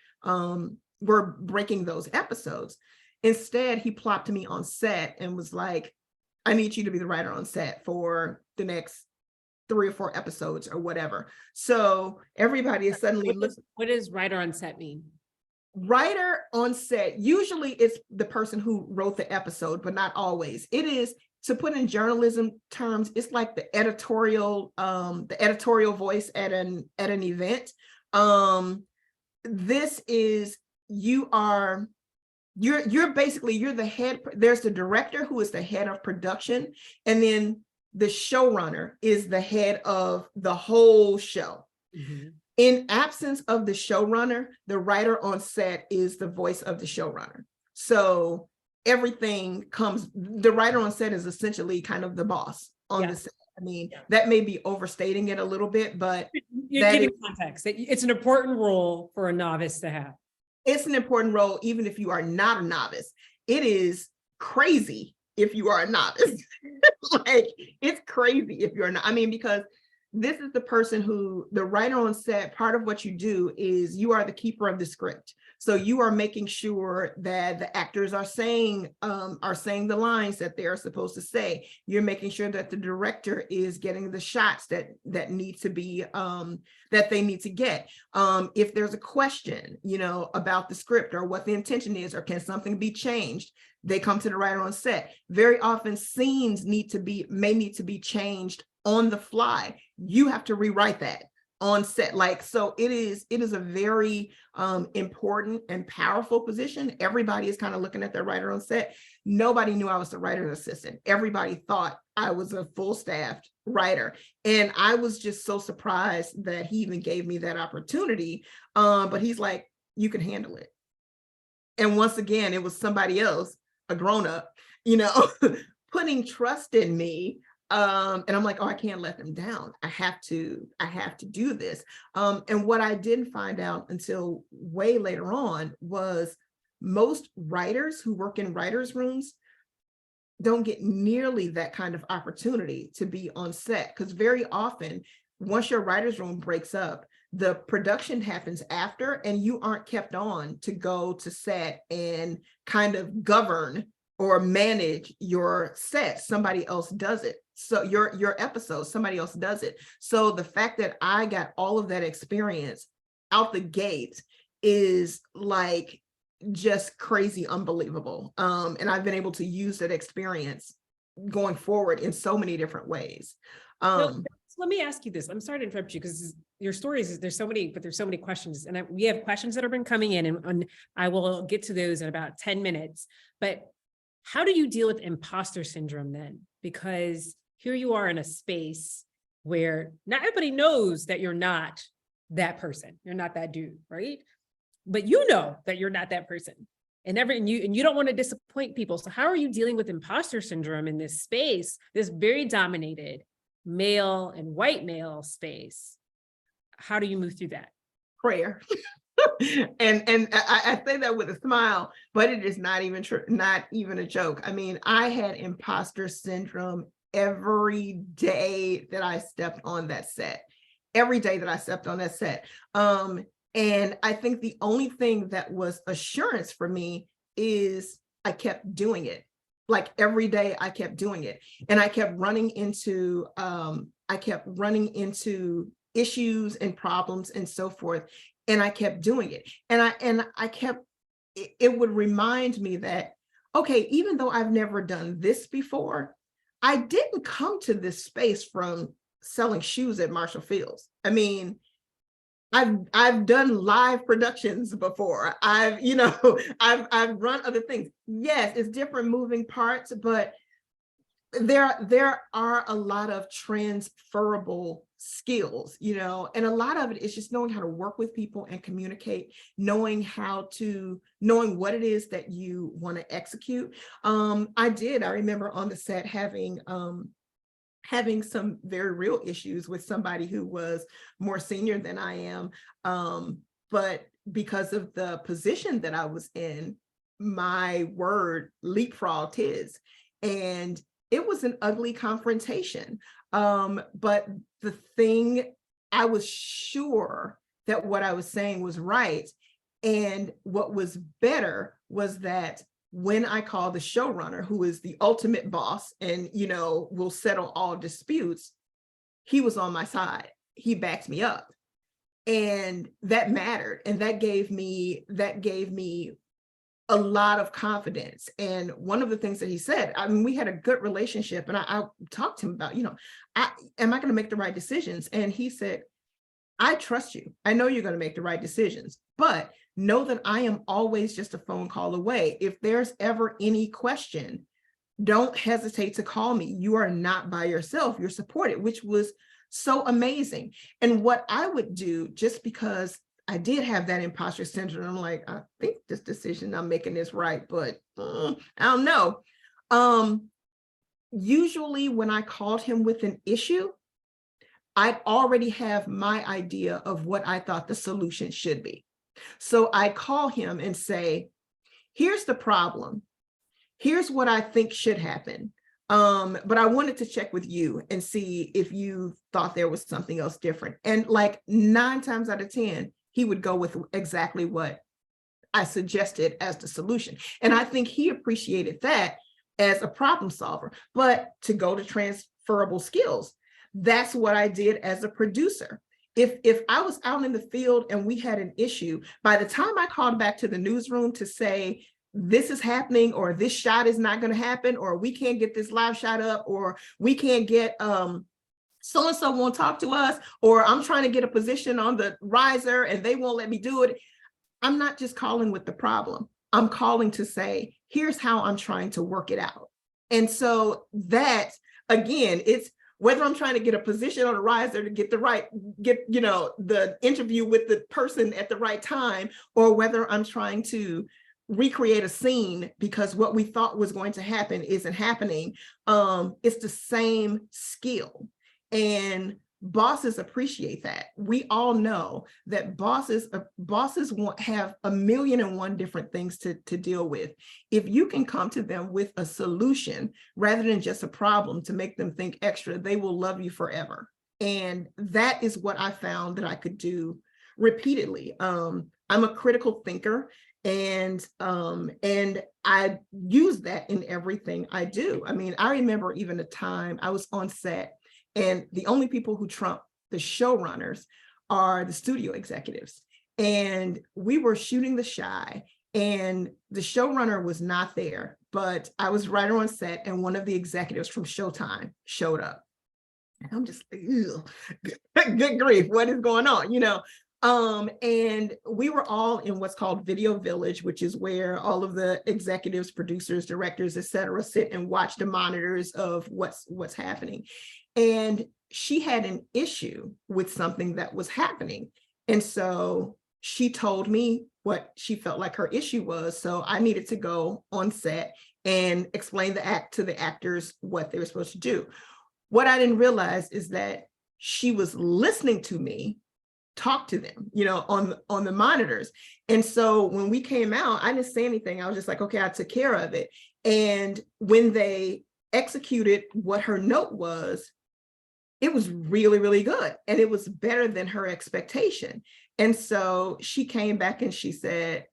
breaking those episodes. Instead, he plopped me on set and was like, I need you to be the writer on set for the next 3 or 4 episodes or whatever. So everybody is suddenly what does writer on set mean? Writer on set, usually it's the person who wrote the episode, but not always. It is, to put in journalism terms, it's like the editorial voice at an event. This is, you're basically, you're the head. There's the director who is the head of production, and then the showrunner is the head of the whole show. Mm-hmm. In absence of the showrunner, the writer on set is the voice of the showrunner. So everything comes, the writer on set is essentially kind of the boss on the set. I mean, that may be overstating it a little bit, but you're giving context. It's an important role for a novice to have. It's an important role, even if you are not a novice. It is crazy if you are a novice. Like, it's crazy if you're not. I mean, because this is the person who, the writer on set, part of what you do is you are the keeper of the script. So you are making sure that the actors are saying the lines that they're supposed to say. You're making sure that the director is getting the shots that need to be, that they need to get. If there's a question, about the script or what the intention is, or can something be changed, they come to the writer on set. Very often scenes may need to be changed on the fly. You have to rewrite that on set. So it is a very important and powerful position. Everybody is kind of looking at their writer on set. Nobody knew I was the writer's assistant. Everybody thought I was a full staffed writer. And I was just so surprised that he even gave me that opportunity. But he's like, you can handle it. And once again, it was somebody else, a grown-up, putting trust in me. And I'm like, oh, I can't let them down. I have to do this. And what I didn't find out until way later on was most writers who work in writers' rooms don't get nearly that kind of opportunity to be on set. Because very often, once your writer's room breaks up, the production happens after, and you aren't kept on to go to set and kind of govern or manage your set. Somebody else does it. So your episode, somebody else does it. So the fact that I got all of that experience out the gate is like just crazy, unbelievable. And I've been able to use that experience going forward in so many different ways. So let me ask you this. I'm sorry to interrupt you because your stories, there's so many questions, and we have questions that have been coming in, and I will get to those in about 10 minutes. But how do you deal with imposter syndrome then? Because here you are in a space where not everybody knows that you're not that person. You're not that dude, right? But you know that you're not that person. And you don't want to disappoint people. So how are you dealing with imposter syndrome in this space, this very dominated male and white male space? How do you move through that? Prayer. and I say that with a smile, but it is not even true, not even a joke. I mean, I had imposter syndrome every day that I stepped on that set. Every day that I stepped on that set. And I think the only thing that was assurance for me is I kept doing it. Like every day I kept doing it. And I kept running into issues and problems and so forth. And I kept doing it. And I kept, it would remind me that, okay, even though I've never done this before, I didn't come to this space from selling shoes at Marshall Fields. I mean, I've done live productions before. I've run other things. Yes, it's different moving parts, but there are a lot of transferable skills, and a lot of it is just knowing how to work with people and communicate, knowing what it is that you want to execute. I remember on the set having some very real issues with somebody who was more senior than I am. But because of the position that I was in, my word leapfrogged his. And it was an ugly confrontation. But the thing, I was sure that what I was saying was right. And what was better was that when I called the showrunner, who is the ultimate boss and, will settle all disputes, he was on my side. He backed me up. And that mattered. And that gave me a lot of confidence. And one of the things that he said, I mean, we had a good relationship, and I talked to him about, am I going to make the right decisions? And he said, I trust you. I know you're going to make the right decisions, but know that I am always just a phone call away. If there's ever any question, don't hesitate to call me. You are not by yourself. You're supported, which was so amazing. And what I would do, just because I did have that imposter syndrome, I'm like, I think this decision I'm making is right, but I don't know. Usually when I called him with an issue, I'd already have my idea of what I thought the solution should be. So I'd call him and say, here's the problem. Here's what I think should happen. But I wanted to check with you and see if you thought there was something else different. And like 9 times out of 10, he would go with exactly what I suggested as the solution. And I think he appreciated that as a problem solver. But to go to transferable skills, that's what I did as a producer. If I was out in the field and we had an issue, by the time I called back to the newsroom to say, this is happening, or this shot is not going to happen, or we can't get this live shot up, or we can't get so-and-so won't talk to us, or I'm trying to get a position on the riser and they won't let me do it. I'm not just calling with the problem. I'm calling to say, here's how I'm trying to work it out. And so that, again, it's whether I'm trying to get a position on a riser to get the interview with the person at the right time, or whether I'm trying to recreate a scene because what we thought was going to happen isn't happening. It's the same skill. And bosses appreciate that. We all know that bosses have 1,000,001 different things to deal with. If you can come to them with a solution rather than just a problem to make them think extra, they will love you forever. And that is what I found that I could do repeatedly. I'm a critical thinker, and I use that in everything I do. I mean, I remember even a time I was on set, and the only people who trump the showrunners are the studio executives. and we were shooting The Chi, and the showrunner was not there, but I was writer on set, and one of the executives from Showtime showed up. And I'm just like, ew, good grief, what is going on, and we were all in what's called Video Village, which is where all of the executives, producers, directors, et cetera, sit and watch the monitors of what's happening. And she had an issue with something that was happening. And so she told me what she felt like her issue was. So I needed to go on set and explain to the actors what they were supposed to do. What I didn't realize is that she was listening to me talk to them, on the monitors. And so when we came out, I didn't say anything. I was just like, okay, I took care of it. And when they executed what her note was, it was really, really good. And it was better than her expectation. And so she came back and she said,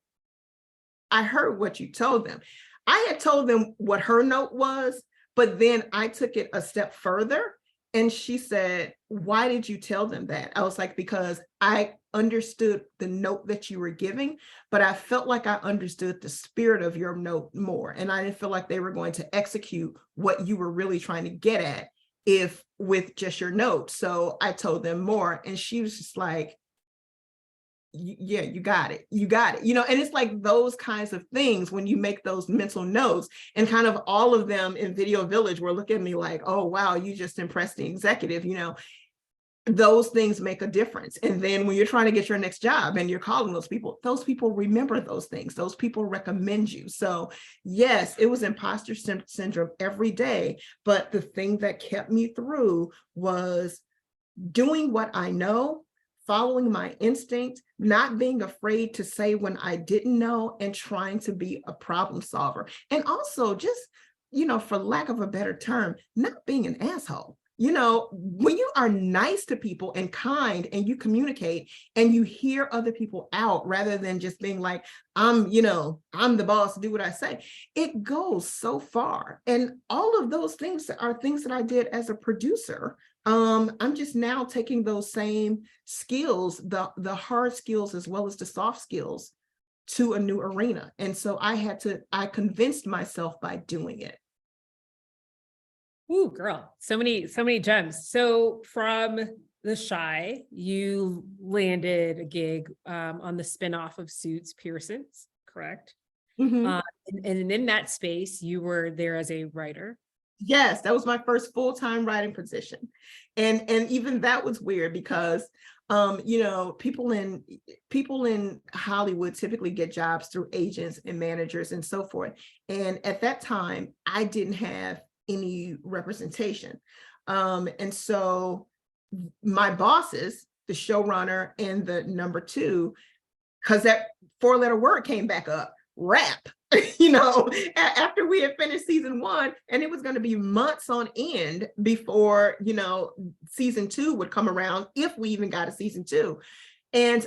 I heard what you told them. I had told them what her note was, but then I took it a step further. And she said, why did you tell them that? I was like, because I understood the note that you were giving, but I felt like I understood the spirit of your note more. And I didn't feel like they were going to execute what you were really trying to get at if with just your note. So I told them more. And she was just like, yeah, you got it. And it's like those kinds of things when you make those mental notes, and kind of all of them in Video Village were looking at me like, oh, wow, you just impressed the executive, those things make a difference. And then when you're trying to get your next job and you're calling those people remember those things. Those people recommend you. So yes, it was imposter syndrome every day. But the thing that kept me through was doing what I know, following my instinct, not being afraid to say when I didn't know, and trying to be a problem solver. And also just, for lack of a better term, not being an asshole. When you are nice to people and kind and you communicate and you hear other people out rather than just being like, I'm the boss, do what I say, it goes so far. And all of those things are things that I did as a producer. I'm just now taking those same skills, the hard skills as well as the soft skills, to a new arena. And so I convinced myself by doing it. Ooh, girl, so many gems. So from The Chi, you landed a gig on the spinoff of Suits, Pearsons, correct? Mm-hmm. And in that space, you were there as a writer. Yes, that was my first full-time writing position. And even that was weird because people in Hollywood typically get jobs through agents and managers and so forth. And at that time, I didn't have any representation. And so my bosses, the showrunner and the number two, because that 4-letter word came back up, rap, after we had finished season 1, and it was going to be months on end before, season 2 would come around, if we even got a season 2. And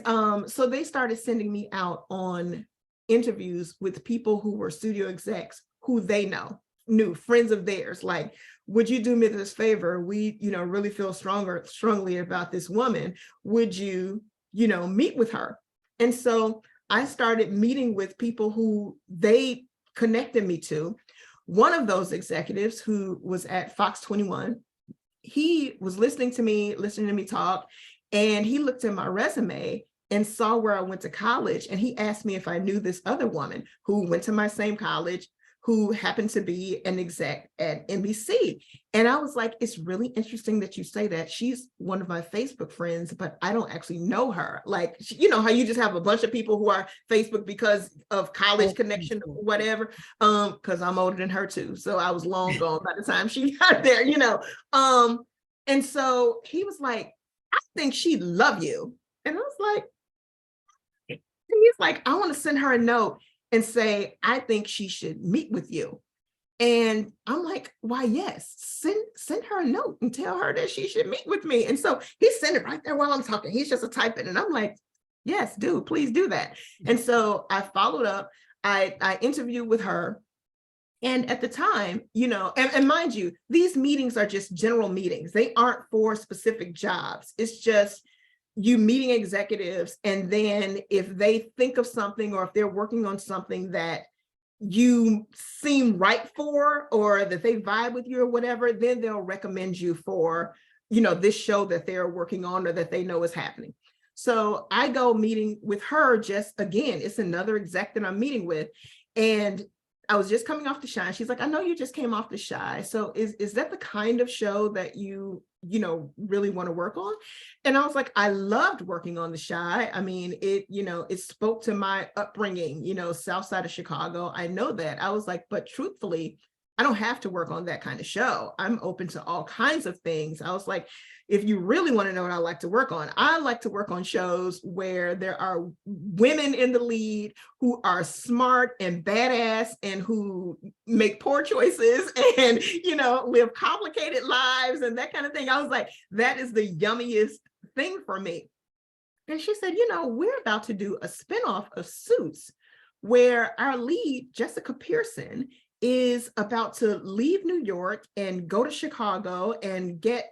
so they started sending me out on interviews with people who were studio execs who they knew, friends of theirs, like, would you do me this favor? We, really feel strongly about this woman. Would you, meet with her? And so I started meeting with people who they connected me to. One of those executives, who was at Fox 21, he was listening to me talk, and he looked at my resume and saw where I went to college. And he asked me if I knew this other woman who went to my same college, who happened to be an exec at NBC. And I was like, it's really interesting that you say that. She's one of my Facebook friends, but I don't actually know her. Like, how you just have a bunch of people who are Facebook because of college connection or whatever, because I'm older than her too. So I was long gone by the time she got there, And so he was like, I think she'd love you. And I was like, and he's like, I want to send her a note and say, I think she should meet with you. And I'm like, why, yes, send her a note and tell her that she should meet with me. And so he sent it right there while I'm talking. He's just a typing. And I'm like, yes, dude, please do that. And so I followed up. I interviewed with her. And at the time, and mind you, these meetings are just general meetings. They aren't for specific jobs. It's just, you meeting executives, and then if they think of something or if they're working on something that you seem right for, or that they vibe with you or whatever, then they'll recommend you for, this show that they're working on or that they know is happening. So I go meeting with her, just again, it's another exec that I'm meeting with. And I was just coming off The Shine. She's like, I know you just came off The Shy. So is that the kind of show that you really want to work on? And I was like, I loved working on The Shy. I mean, it spoke to my upbringing, South side of Chicago. I know that. I was like, but truthfully, I don't have to work on that kind of show. I'm open to all kinds of things. I was like, if you really want to know what I like to work on, I like to work on shows where there are women in the lead who are smart and badass and who make poor choices and, live complicated lives and that kind of thing. I was like, that is the yummiest thing for me. And she said, we're about to do a spinoff of Suits where our lead, Jessica Pearson, is about to leave New York and go to Chicago and get,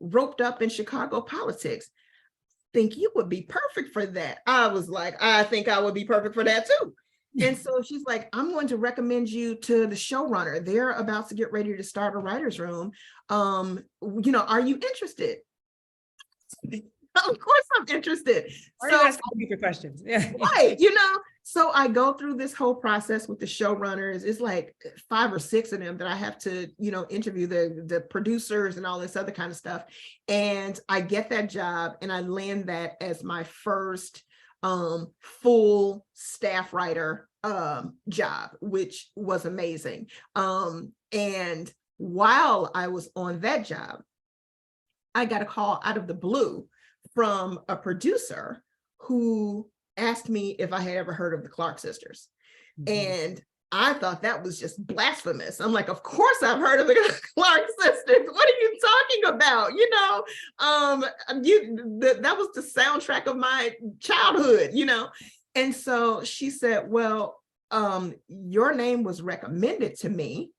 roped up in Chicago politics. Think you would be perfect for that. I was like, I think I would be perfect for that too. And so she's like, I'm going to recommend you to the showrunner. They're about to get ready to start a writer's room. Are you interested? Of course I'm interested. Why are you asking me for questions? Yeah. Right, so I go through this whole process with the showrunners. It's like 5 or 6 of them that I have to, interview, the producers and all this other kind of stuff. And I get that job and I land that as my first full staff writer job, which was amazing. And while I was on that job, I got a call out of the blue from a producer who asked me if I had ever heard of the Clark sisters. Mm-hmm. And I thought that was just blasphemous. I'm like, of course I've heard of the Clark sisters. What are you talking about? That was the soundtrack of my childhood, And so she said, well, your name was recommended to me.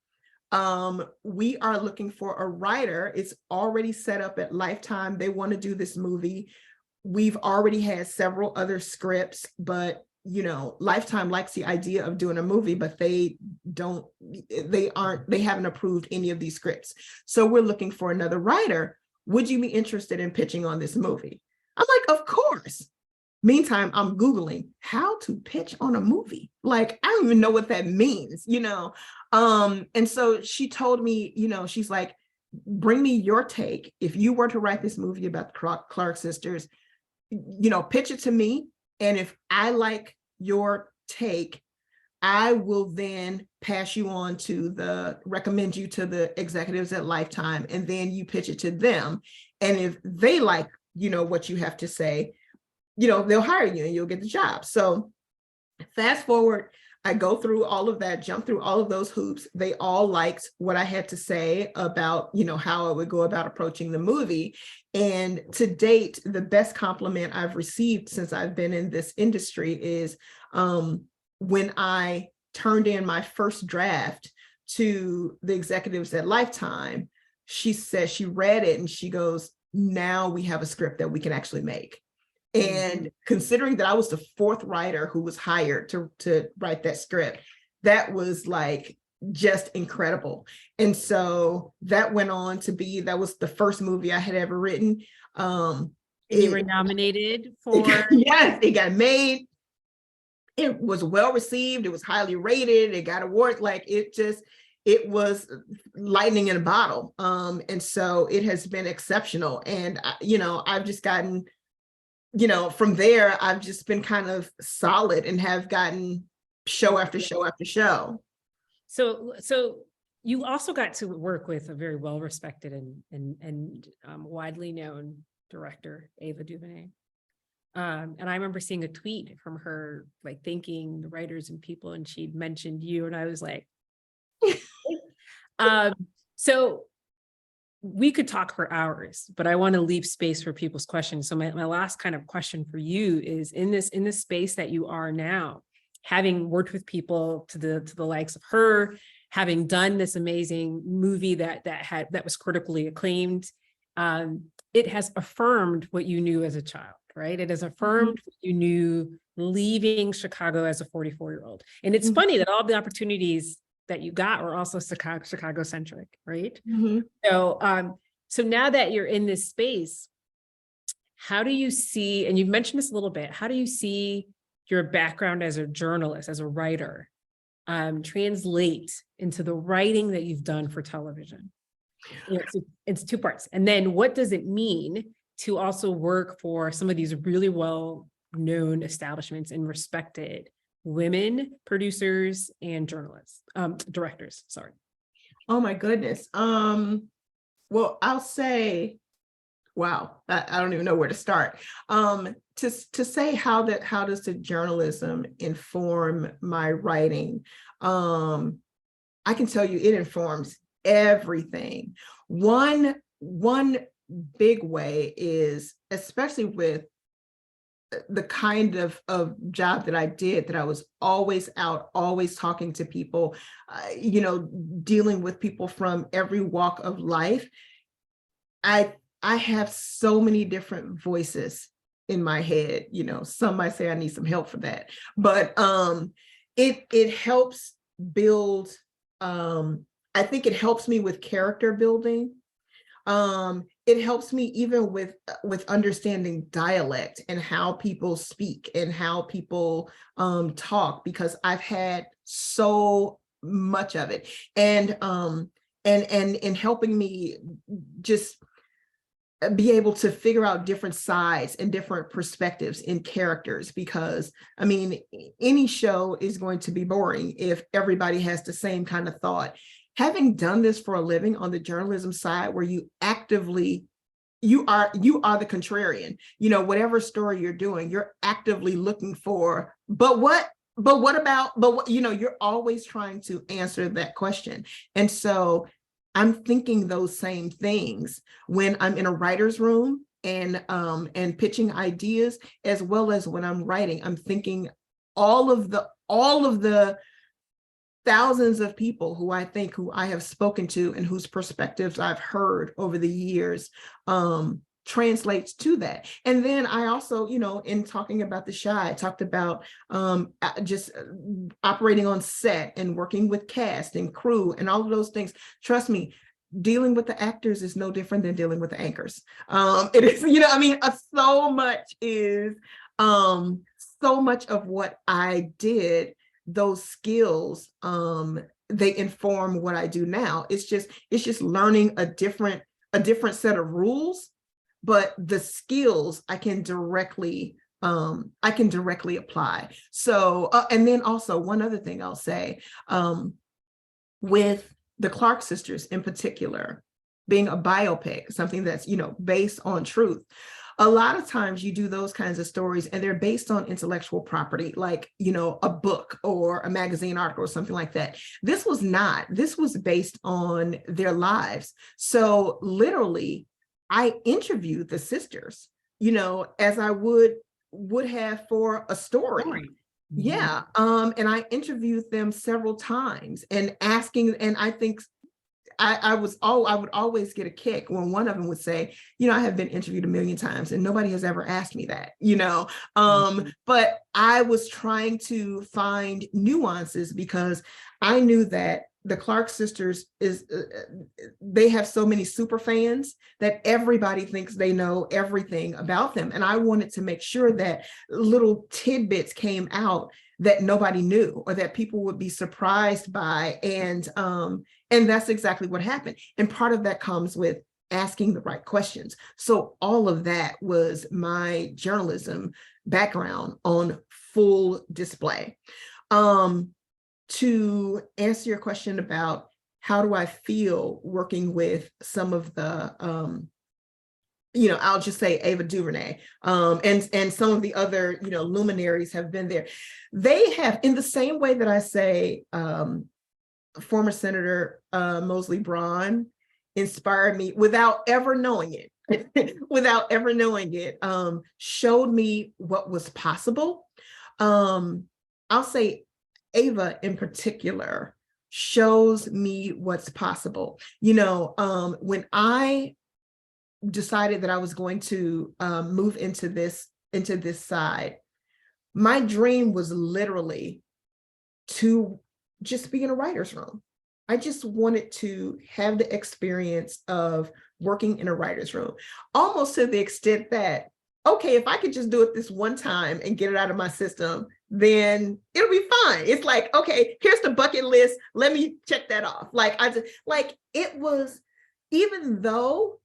We are looking for a writer. It's already set up at Lifetime. They want to do this movie. We've already had several other scripts, but Lifetime likes the idea of doing a movie, but they haven't approved any of these scripts. So we're looking for another writer. Would you be interested in pitching on this movie? I'm like, of course. Meantime, I'm Googling how to pitch on a movie. Like, I don't even know what that means, And so she told me, she's like, bring me your take. If you were to write this movie about the Clark sisters, pitch it to me. And if I like your take, I will then recommend you to the executives at Lifetime, and then you pitch it to them. And if they like, what you have to say, they'll hire you and you'll get the job. So fast forward, I go through all of that, jump through all of those hoops. They all liked what I had to say about, how I would go about approaching the movie. And to date, the best compliment I've received since I've been in this industry is when I turned in my first draft to the executives at Lifetime. She said she read it and she goes, now we have a script that we can actually make. And considering that I was the 4th writer who was hired to write that script, that was like just incredible. And so that went on to be, that was the first movie I had ever written. You were nominated for? Yes, it got made. It was well received. It was highly rated. It got awards. Like it was lightning in a bottle. And so it has been exceptional. And, I've just gotten, from there, I've just been kind of solid and have gotten show after show after show. So you also got to work with a very well-respected and widely known director, Ava DuVernay. And I remember seeing a tweet from her, like thanking the writers and people, and she'd mentioned you, and I was like, so we could talk for hours, but I want to leave space for people's questions. So my last kind of question for you is, in this space that you are now, having worked with people to the likes of her, having done this amazing movie that was critically acclaimed, it has affirmed what you knew as a child, right? It has affirmed what you knew leaving Chicago as a 44-year-old. And it's funny that all the opportunities that you got were also Chicago centric, right? So now that you're in this space, how do you see, and you've mentioned this a little bit, how do you see your background as a journalist, as a writer, translate into the writing that you've done for television? It's two parts. And then what does it mean to also work for some of these really well-known establishments and respected women producers and journalists, directors, sorry. Oh my goodness. Well, I'll say, wow, I don't even know where to start. To say how does the journalism inform my writing? I can tell you it informs everything. One big way is, especially with the kind of job that I did, that I was always out, always talking to people, dealing with people from every walk of life. I have so many different voices in my head. Some might say I need some help for that, but it helps build. I think it helps me with character building. It helps me even with understanding dialect and how people speak and how people talk, because I've had so much of it, and helping me just be able to figure out different sides and different perspectives in characters, because I mean, any show is going to be boring if everybody has the same kind of thought. Having done this for a living on the journalism side, where you are the contrarian, whatever story you're doing, you're actively looking for, you're always trying to answer that question. And so I'm thinking those same things when I'm in a writer's room and pitching ideas, as well as when I'm writing. I'm thinking all of the thousands of people who I have spoken to and whose perspectives I've heard over the years translates to that. And then I also, in talking about The Chi, I talked about just operating on set and working with cast and crew and all of those things. Trust me, dealing with the actors is no different than dealing with the anchors. It is, so much of what I did, those skills, they inform what I do now. It's just learning a different set of rules, but the skills I can directly apply. So, and then also one other thing I'll say, with the Clark sisters in particular, being a biopic, something that's, based on truth. A lot of times you do those kinds of stories and they're based on intellectual property, like, a book or a magazine article or something like that. This was not. This was based on their lives. So literally, I interviewed the sisters, as I would have for a story. Mm-hmm. Yeah. And I interviewed them several times and asking, and I think I would always get a kick when one of them would say, I have been interviewed 1 million times and nobody has ever asked me that, but I was trying to find nuances, because I knew that the Clark sisters they have so many super fans that everybody thinks they know everything about them. And I wanted to make sure that little tidbits came out that nobody knew or that people would be surprised by. And that's exactly what happened. And part of that comes with asking the right questions. So all of that was my journalism background on full display. To answer your question about how do I feel working with some of the, I'll just say Ava DuVernay, and some of the other, luminaries have been there. They have, in the same way that I say, former Senator Mosley Braun inspired me without ever knowing it, showed me what was possible. I'll say Ava in particular shows me what's possible. When I decided that I was going to move into this side, my dream was literally to just be in a writer's room. I just wanted to have the experience of working in a writer's room, almost to the extent that, okay, if I could just do it this one time and get it out of my system, then it'll be fine. It's like, okay, here's the bucket list. Let me check that off. It was, even though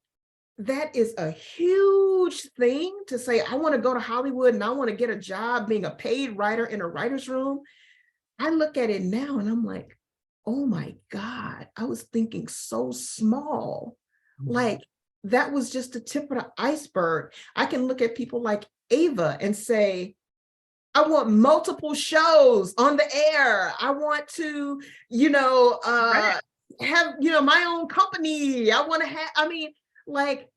that is a huge thing to say, I want to go to Hollywood and I want to get a job being a paid writer in a writer's room. I look at it now and I'm like, oh my God, I was thinking so small. Like, that was just the tip of the iceberg. I can look at people like Ava and say, I want multiple shows on the air. I want to, have, my own company. I want to have, like,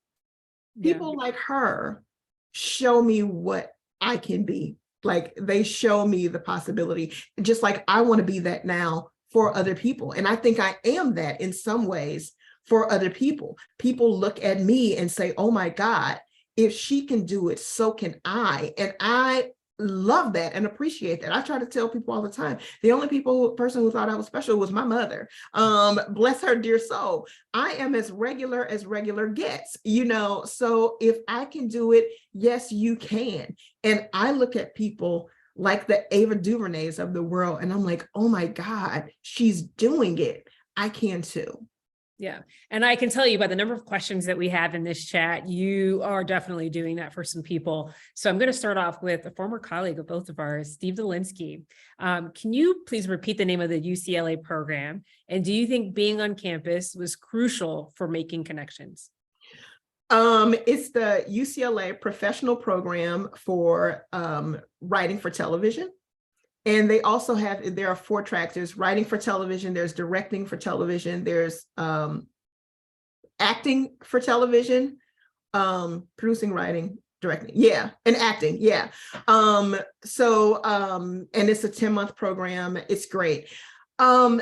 people like her show me what I can be. Like, they show me the possibility, just like I want to be that now for other people. And I think I am that in some ways for other people. People look at me and say, oh my God, if she can do it, so can I. And I love that and appreciate that. I try to tell people all the time, the only person who thought I was special was my mother. Bless her dear soul. I am as regular gets, so if I can do it, yes, you can. And I look at people like the Ava DuVernays of the world, and I'm like, oh my God, she's doing it. I can too. Yeah. And I can tell you by the number of questions that we have in this chat, you are definitely doing that for some people. So I'm going to start off with a former colleague of both of ours, Steve Delinsky. Can you please repeat the name of the UCLA program? And do you think being on campus was crucial for making connections? It's the UCLA professional program for writing for television. And they also there are 4 tracks. There's writing for television, there's directing for television, there's acting for television, producing, writing, directing, and acting, and it's a 10-month program. It's great. I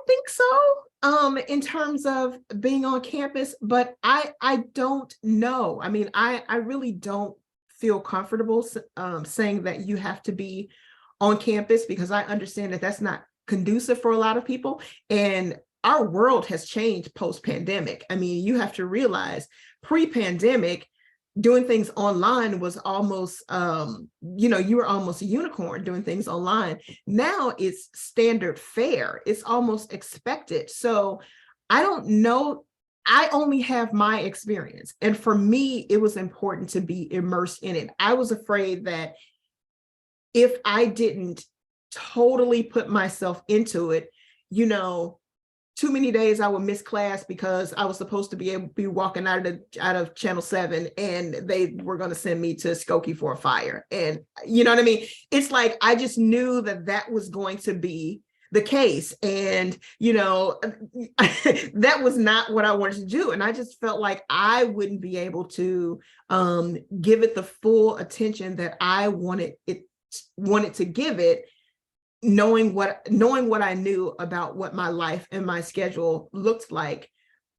think so, in terms of being on campus, but I don't know. I really don't feel comfortable saying that you have to be on campus, because I understand that that's not conducive for a lot of people. And our world has changed post-pandemic. You have to realize pre-pandemic, doing things online was almost, you were almost a unicorn doing things online. Now it's standard fare. It's almost expected. So I don't know. I only have my experience. And for me, it was important to be immersed in it. I was afraid that if I didn't totally put myself into it, too many days I would miss class because I was supposed to be walking out of Channel 7 and they were going to send me to Skokie for a fire. And you know what I mean? It's like, I just knew that was going to be the case. And, that was not what I wanted to do. And I just felt like I wouldn't be able to give it the full attention that I wanted to give it, knowing what I knew about what my life and my schedule looked like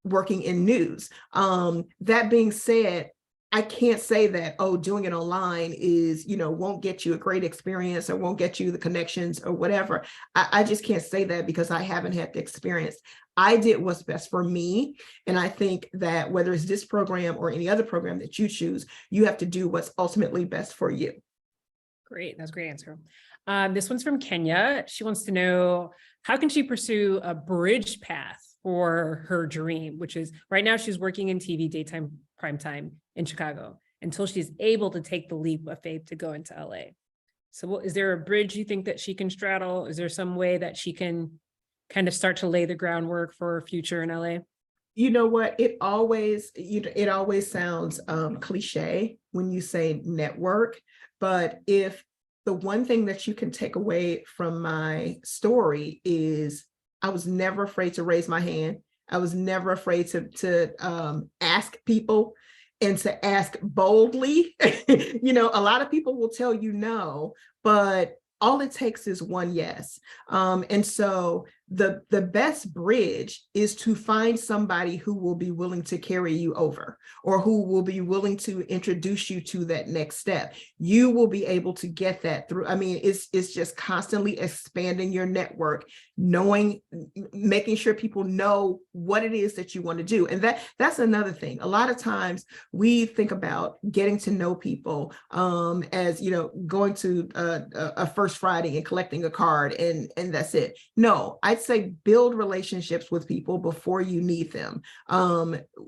working in news. That being said, I can't say that, doing it online is, won't get you a great experience or won't get you the connections or whatever. I just can't say that because I haven't had the experience. I did what's best for me. And I think that whether it's this program or any other program that you choose, you have to do what's ultimately best for you. Great. That's a great answer. This one's from Kenya. She wants to know, how can she pursue a bridge path for her dream, which is right now she's working in TV daytime primetime in Chicago until she's able to take the leap of faith to go into LA. So is there a bridge you think that she can straddle? Is there some way that she can kind of start to lay the groundwork for her future in LA? You know what? It always sounds cliche when you say network, but if the one thing that you can take away from my story is I was never afraid to raise my hand. I was never afraid to ask people and to ask boldly. A lot of people will tell you no, but all it takes is one yes. And so the best bridge is to find somebody who will be willing to carry you over, or who will be willing to introduce you to that next step. You will be able to get that through. I mean, it's just constantly expanding your network, knowing, making sure people know what it is that you want to do. And that's another thing. A lot of times we think about getting to know people as, going to a First Friday and collecting a card and that's it. No, I'd say build relationships with people before you need them.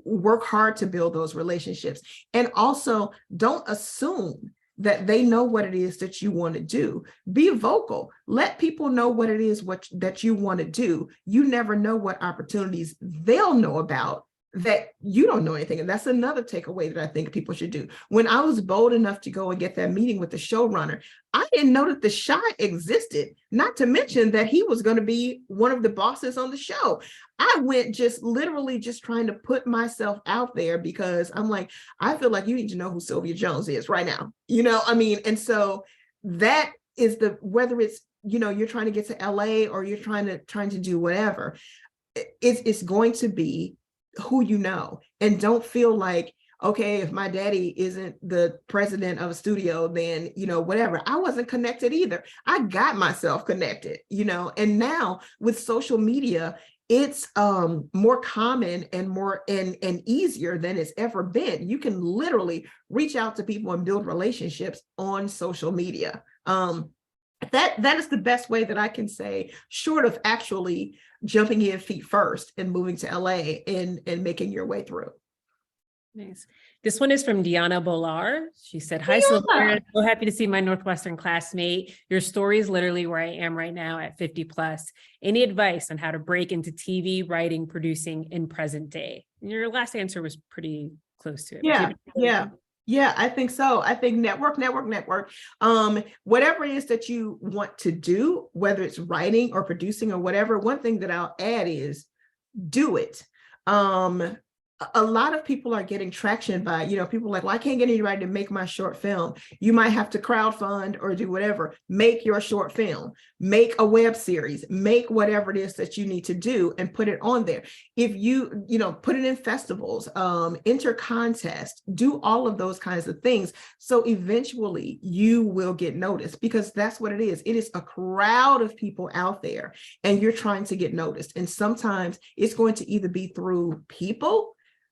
Work hard to build those relationships. And also don't assume that they know what it is that you want to do. Be vocal. Let people know what it is that you want to do. You never know what opportunities they'll know about that you don't know anything. And that's another takeaway that I think people should do. When I was bold enough to go and get that meeting with the showrunner, I didn't know that the Chi existed, not to mention that he was going to be one of the bosses on the show. I went literally trying to put myself out there, because I'm like, I feel like you need to know who Sylvia Jones is right now. And so that is whether it's, you're trying to get to LA or you're trying to do whatever, it's going to be who you know. And don't feel like, okay, if my daddy isn't the president of a studio, then, whatever. I wasn't connected either. I got myself connected, and now with social media, it's more common and more and easier than it's ever been. You can literally reach out to people and build relationships on social media. That is the best way that I can say, short of actually jumping in feet first and moving to LA and making your way through. Nice. This one is from Diana Bolar. She said, hi, Sylvia. So happy to see my Northwestern classmate. Your story is literally where I am right now at 50 plus. Any advice on how to break into TV, writing, producing in present day? And your last answer was pretty close to it. Yeah, I think so. I think network. Whatever it is that you want to do, whether it's writing or producing or whatever, one thing that I'll add is do it. A lot of people are getting traction by, people like, well, I can't get anybody to make my short film. You might have to crowdfund or do whatever. Make your short film, make a web series, make whatever it is that you need to do and put it on there. If you, put it in festivals, enter contests, do all of those kinds of things. So eventually you will get noticed, because that's what it is. It is a crowd of people out there and you're trying to get noticed. And sometimes it's going to either be through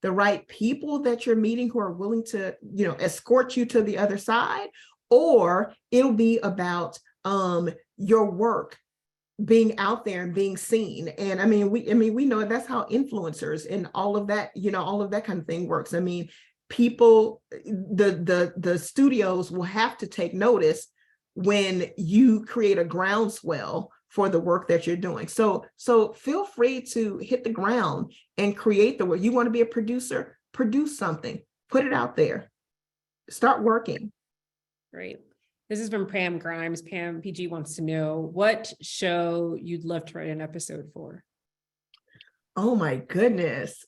the right people that you're meeting who are willing to, escort you to the other side, or it'll be about your work being out there and being seen. And we know that's how influencers and all of that, all of that kind of thing works. People, the studios will have to take notice when you create a groundswell for the work that you're doing. So feel free to hit the ground and create the work. You want to be a producer, produce something, put it out there, start working. Great. This is from Pam Grimes. Pam PG wants to know what show you'd love to write an episode for. Oh my goodness.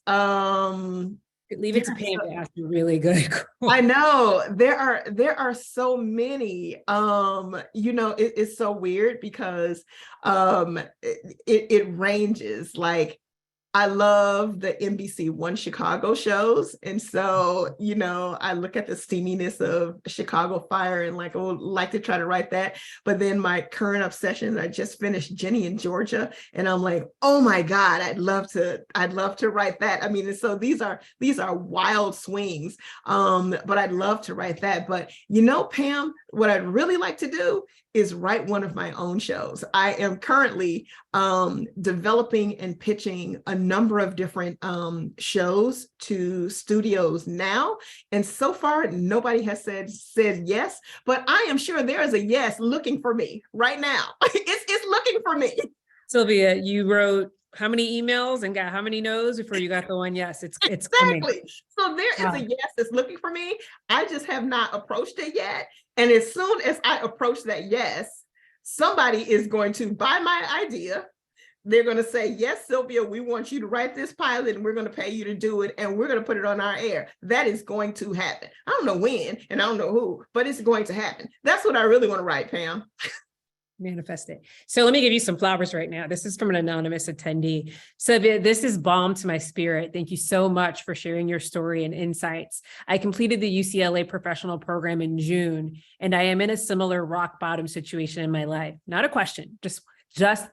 Leave it to Pam to ask you really good. I know there are so many. It's so weird because it ranges. Like, I love the NBC One Chicago shows. And so, I look at the steaminess of Chicago Fire and like to try to write that. But then my current obsession, I just finished Jenny in Georgia. And I'm like, oh my God, I'd love to write that. And so these are wild swings. But I'd love to write that. But Pam, what I'd really like to do is write one of my own shows. I am currently developing and pitching a number of different shows to studios now. And so far, nobody has said yes, but I am sure there is a yes looking for me right now. It's looking for me. Sylvia, you wrote how many emails and got how many no's before you got the one yes? It's exactly coming. So there is a yes that's looking for me. I just have not approached it yet. And as soon as I approach that yes, somebody is going to buy my idea. They're going to say, yes, Sylvia, we want you to write this pilot and we're going to pay you to do it. And we're going to put it on our air. That is going to happen. I don't know when and I don't know who, but it's going to happen. That's what I really want to write, Pam. Manifest it. So let me give you some flowers right now. This is from an anonymous attendee. Sylvia, this is balm to my spirit. Thank you so much for sharing your story and insights. I completed the UCLA professional program in June, and I am in a similar rock bottom situation in my life. Not a question, just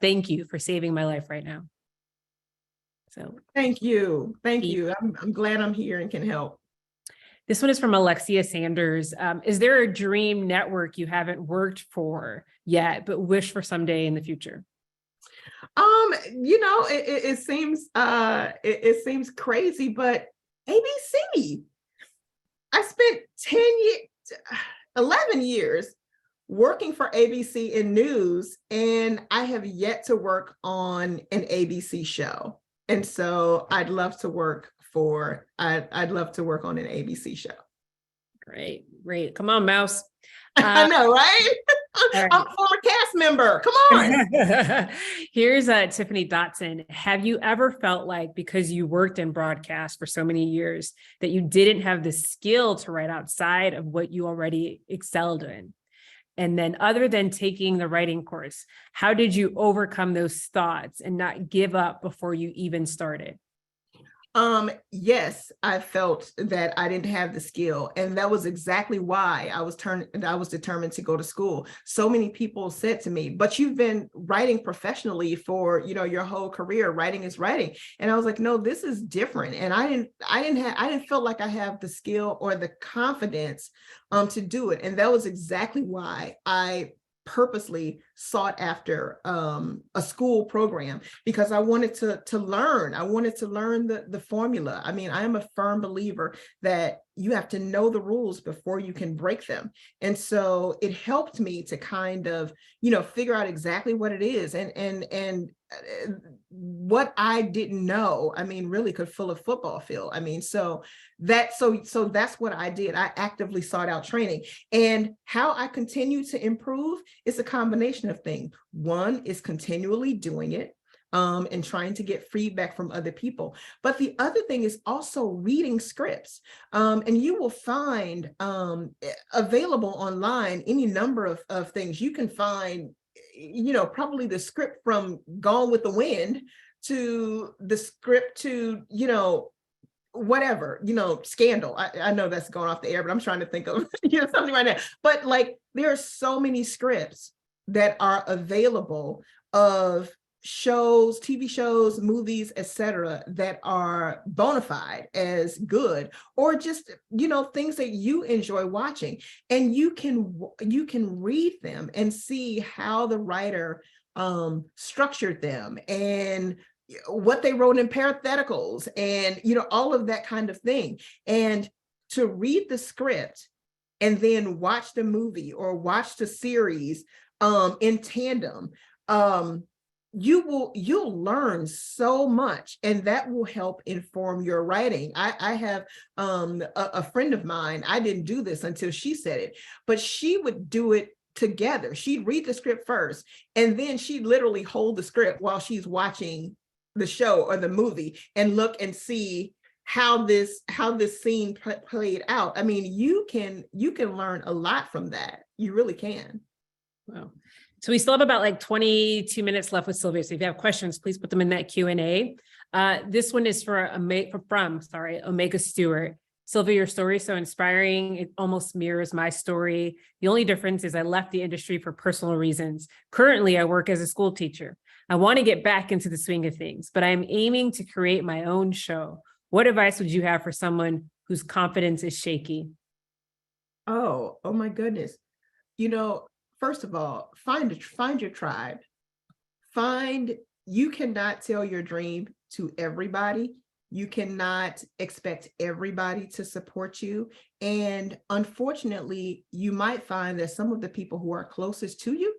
thank you for saving my life right now. So thank you. Thank you. I'm glad I'm here and can help. This one is from Alexia Sanders. Is there a dream network you haven't worked for yet, but wish for someday in the future? It seems crazy, but ABC. I spent 11 years working for ABC in news, and I have yet to work on an ABC show. And so I'd love to work on an ABC show. Great. Come on, Mouse. I know, right? Right. I'm a former cast member. Come on. Here's Tiffany Dotson. Have you ever felt like, because you worked in broadcast for so many years, that you didn't have the skill to write outside of what you already excelled in? And then, other than taking the writing course, how did you overcome those thoughts and not give up before you even started? Yes, I felt that I didn't have the skill, and that was exactly why I was determined to go to school. So many people said to me, "But you've been writing professionally for, your whole career. Writing is writing." And I was like, "No, this is different." And I didn't feel like I have the skill or the confidence to do it. And that was exactly why I purposely sought after a school program, because I wanted to learn. I wanted to learn the formula. I mean, I am a firm believer that you have to know the rules before you can break them. And so it helped me to kind of, figure out exactly what it is. And what I didn't know, I mean, really could fill a football field. I mean, so that's what I did. I actively sought out training. And how I continue to improve is a combination of things. One is continually doing it, and trying to get feedback from other people. But the other thing is also reading scripts. And you will find available online any number of things. You can find, probably the script from Gone with the Wind to the script to, whatever, Scandal. I know that's going off the air, but I'm trying to think of something right now. But like, there are so many scripts that are available of shows, TV shows, movies, etc., that are bona fide as good, or just, things that you enjoy watching. And you can read them and see how the writer structured them, and what they wrote in parentheticals, and all of that kind of thing. And to read the script and then watch the movie or watch the series in tandem, you'll learn so much, and that will help inform your writing. I have a friend of mine, I didn't do this until she said it, but she would do it together. She'd read the script first, and then she'd literally hold the script while she's watching the show or the movie and look and see how this scene played out. I mean, you can learn a lot from that. You really can. Wow. So we still have about like 22 minutes left with Sylvia. So if you have questions, please put them in that Q&A. This one is from Omega Stewart. Sylvia, your story is so inspiring. It almost mirrors my story. The only difference is I left the industry for personal reasons. Currently, I work as a school teacher. I want to get back into the swing of things, but I'm aiming to create my own show. What advice would you have for someone whose confidence is shaky? Oh my goodness. First of all, find your tribe. You cannot tell your dream to everybody. You cannot expect everybody to support you. And unfortunately, you might find that some of the people who are closest to you,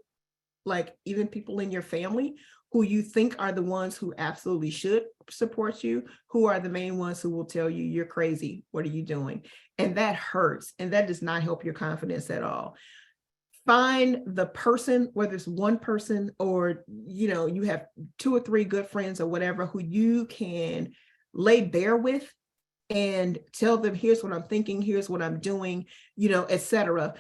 like even people in your family, who you think are the ones who absolutely should support you, who are the main ones who will tell you, "You're crazy. What are you doing?" And that hurts. And that does not help your confidence at all. Find the person, whether it's one person or, you have 2 or 3 good friends or whatever, who you can lay bare with and tell them, "Here's what I'm thinking, here's what I'm doing," etc.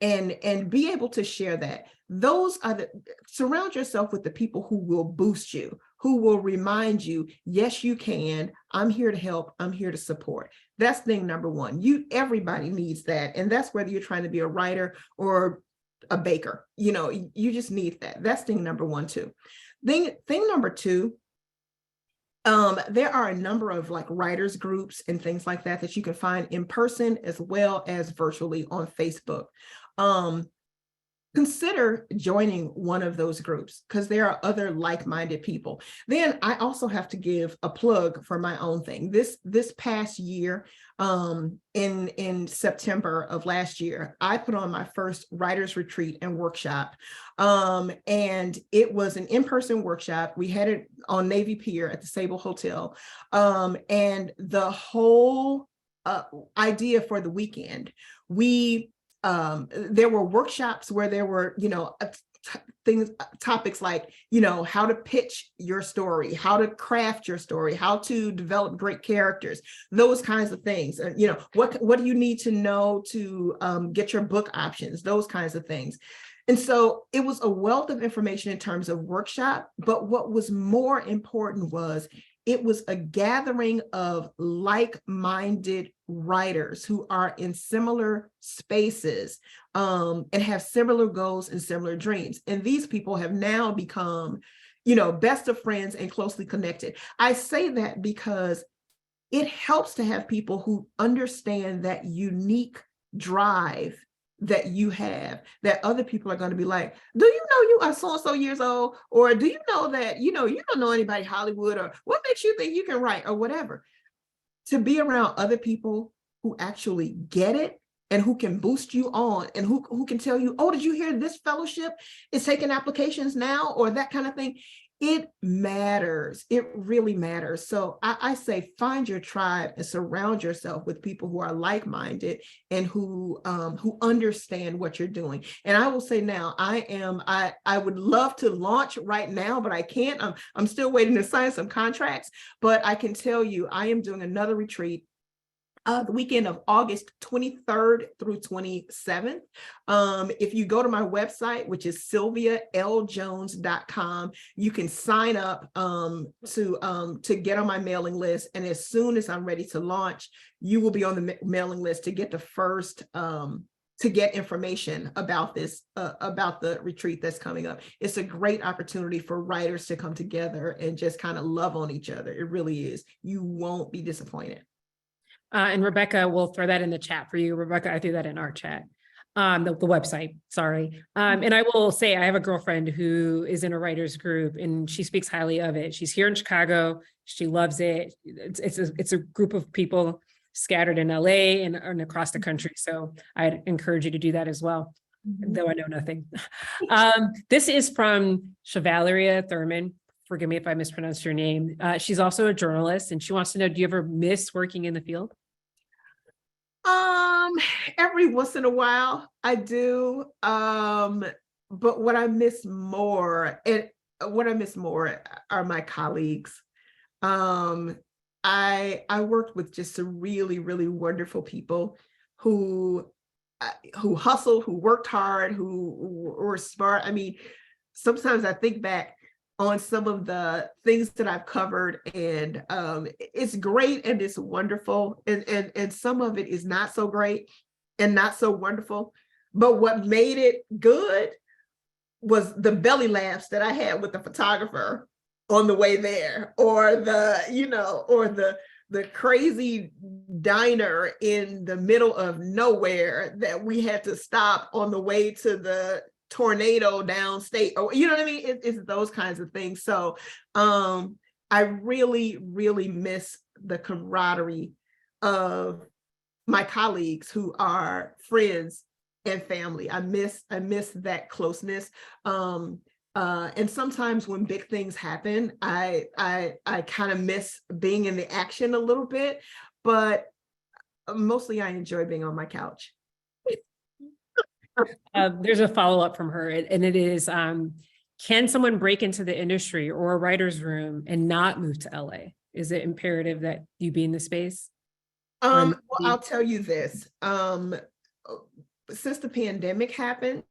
and be able to share that. Those are surround yourself with the people who will boost you, who will remind you, yes, you can. I'm here to help. I'm here to support. That's thing number one. Everybody needs that. And that's whether you're trying to be a writer or a baker, you just need that. That's thing number one too. Thing number two, there are a number of like writers groups and things like that you can find in person as well as virtually on Facebook. Consider joining one of those groups because there are other like-minded people. Then I also have to give a plug for my own thing. This past year, in September of last year, I put on my first writers retreat and workshop. And it was an in-person workshop. We had it on Navy Pier at the Sable Hotel. And the whole idea for the weekend, there were workshops where there were, topics like, how to pitch your story, how to craft your story, how to develop great characters, those kinds of things. What do you need to know to get your book options, those kinds of things. And so it was a wealth of information in terms of workshop, but what was more important was it was a gathering of like-minded writers who are in similar spaces and have similar goals and similar dreams. And these people have now become, best of friends and closely connected. I say that because it helps to have people who understand that unique drive that you have, that other people are going to be like, do you know you are so-and-so years old? Or do you know that, you don't know anybody Hollywood, or what makes you think you can write, or whatever. To be around other people who actually get it and who can boost you on and who can tell you, oh, did you hear this fellowship is taking applications now, or that kind of thing. It matters. It really matters. So I say find your tribe and surround yourself with people who are like-minded and who understand what you're doing. And I will say now, I would love to launch right now, but I can't. I'm still waiting to sign some contracts. But I can tell you, I am doing another retreat the weekend of August 23rd through 27th. If you go to my website, which is sylvialjones.com, you can sign up to get on my mailing list. And as soon as I'm ready to launch, you will be on the mailing list to get the first to get information about this, about the retreat that's coming up. It's a great opportunity for writers to come together and just kind of love on each other. It really is. You won't be disappointed. And Rebecca, we'll throw that in the chat for you. Rebecca, I threw that in our chat, the website, sorry. And I will say, I have a girlfriend who is in a writer's group and she speaks highly of it. She's here in Chicago. She loves it. It's a group of people scattered in LA and across the country. So I'd encourage you to do that as well, though I know nothing. This is from Chevaleria Thurman. Forgive me if I mispronounced your name. She's also a journalist and she wants to know, do you ever miss working in the field? Every once in a while I do. But what I miss more are my colleagues. I worked with just some really, really wonderful people who hustled, who worked hard, who were smart. I mean, sometimes I think back on some of the things that I've covered, and it's great and it's wonderful, and some of it is not so great and not so wonderful. But what made it good was the belly laughs that I had with the photographer on the way there, or the crazy diner in the middle of nowhere that we had to stop on the way to the tornado downstate, or you know what I mean? It's those kinds of things. So I really, really miss the camaraderie of my colleagues who are friends and family. I miss that closeness. And sometimes when big things happen, I kind of miss being in the action a little bit, but mostly I enjoy being on my couch. There's a follow-up from her, and it is, can someone break into the industry or a writer's room and not move to LA? Is it imperative that you be in the space? Well, I'll tell you this. since the pandemic happened,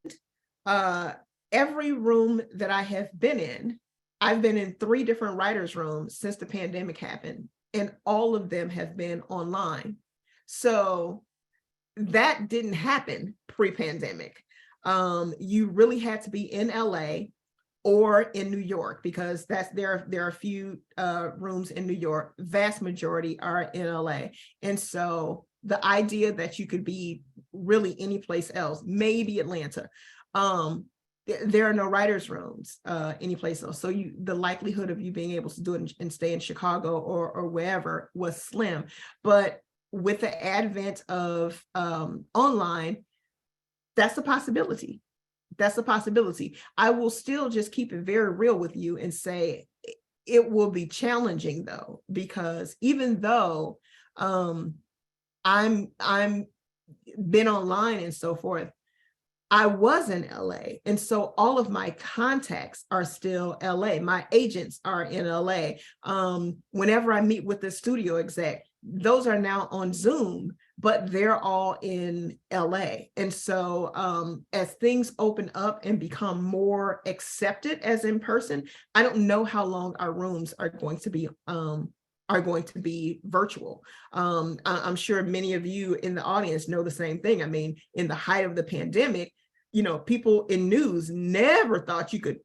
every room that I have been in, I've been in 3 different writers' rooms since the pandemic happened, and all of them have been online. So that didn't happen pre-pandemic. You really had to be in LA or in New York, because there are a few rooms in New York. Vast majority are in LA. And so the idea that you could be really any place else, maybe Atlanta, there are no writers' rooms anyplace else. So the likelihood of you being able to do it and stay in Chicago or wherever was slim. But with the advent of online, that's a possibility. That's a possibility. I will still just keep it very real with you and say it will be challenging, though, because even though I'm been online and so forth, I was in LA. And so all of my contacts are still LA. My agents are in LA. Whenever I meet with the studio exec, those are now on Zoom, but they're all in LA. And so as things open up and become more accepted as in person, I don't know how long our rooms are going to be virtual. I'm sure many of you in the audience know the same thing. I mean, in the height of the pandemic, people in news never thought you could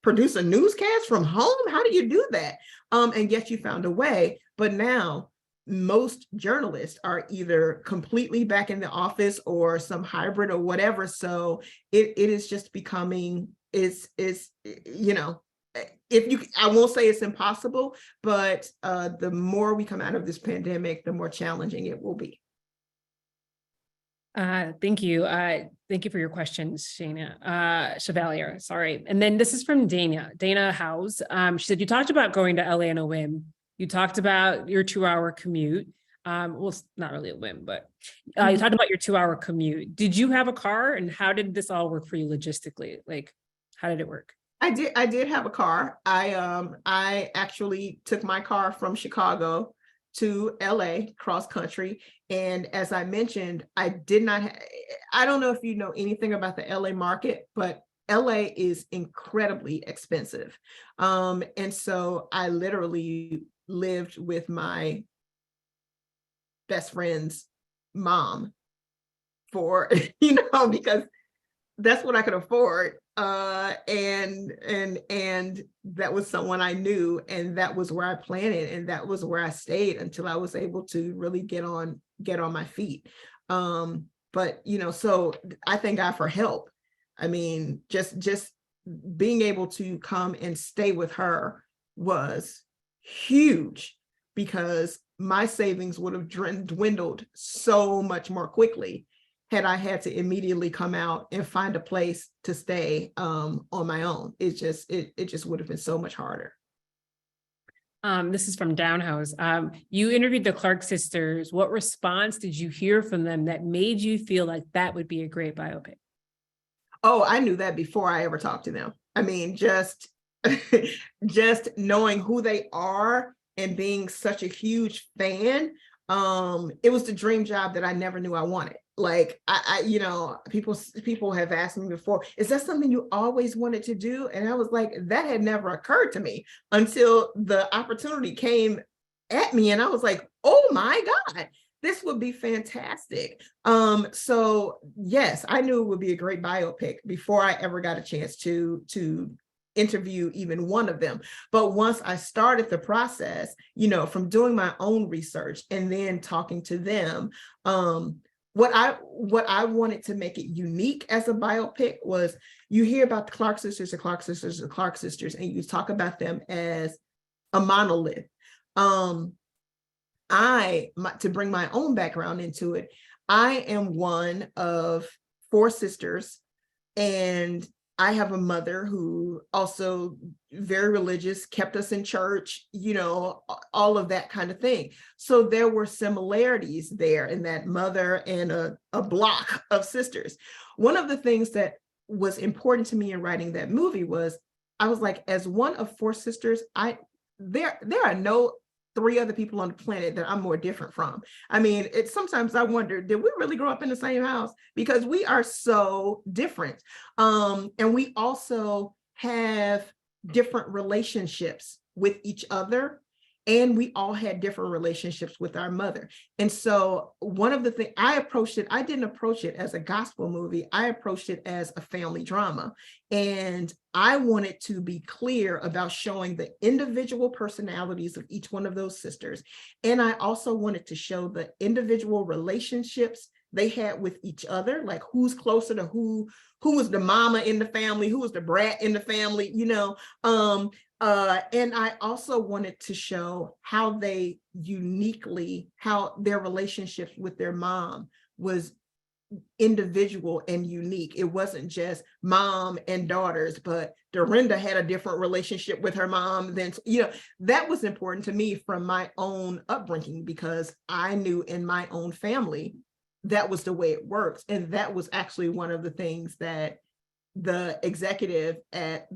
produce a newscast from home. How do you do that? And yet you found a way. But now most journalists are either completely back in the office or some hybrid or whatever. So it is just becoming, I won't say it's impossible, but the more we come out of this pandemic, the more challenging it will be. Thank you. Thank you for your questions, Chevalier, sorry. And then this is from Dana House. She said, you talked about going to LA on a whim. You talked about your 2-hour commute. Well, it's not really a whim, but you talked about your 2-hour commute. Did you have a car, and how did this all work for you logistically? Like, how did it work? I did have a car. I actually took my car from Chicago to LA cross country. And as I mentioned, I don't know if you know anything about the LA market, but LA is incredibly expensive. And so I literally lived with my best friend's mom for, because that's what I could afford. And that was someone I knew, and that was where I planted, and that was where I stayed until I was able to really get on my feet. But so I thank God for help. I mean, just being able to come and stay with her was huge, because my savings would have dwindled so much more quickly had I had to immediately come out and find a place to stay on my own. It just would have been so much harder. This is from Downhouse. You interviewed the Clark sisters. What response did you hear from them that made you feel like that would be a great biopic? Oh, I knew that before I ever talked to them. I mean, just knowing who they are and being such a huge fan, it was the dream job that I never knew I wanted. Like, people have asked me before, is that something you always wanted to do? And I was like, that had never occurred to me until the opportunity came at me. And I was like, oh my God, this would be fantastic. So yes, I knew it would be a great biopic before I ever got a chance to interview even one of them. But once I started the process, from doing my own research and then talking to them, what I wanted to make it unique as a biopic was, you hear about the Clark sisters, and you talk about them as a monolith. To bring my own background into it, I am one of 4 sisters, and I have a mother who also very religious, kept us in church, all of that kind of thing. So there were similarities there in that mother and a block of sisters. One of the things that was important to me in writing that movie was, I was like, as one of 4 sisters, there are no 3 other people on the planet that I'm more different from. I mean, it's sometimes I wonder, did we really grow up in the same house? Because we are so different. And we also have different relationships with each other. And we all had different relationships with our mother. And so one of the things I didn't approach it as a gospel movie. I approached it as a family drama. And I wanted to be clear about showing the individual personalities of each one of those sisters. And I also wanted to show the individual relationships they had with each other, like who's closer to who was the mama in the family, who was the brat in the family, you know. And I also wanted to show how how their relationships with their mom was individual and unique. It wasn't just mom and daughters, but Dorinda had a different relationship with her mom than, you know, that was important to me from my own upbringing, because I knew in my own family, that was the way it works. And that was actually one of the things that the executive at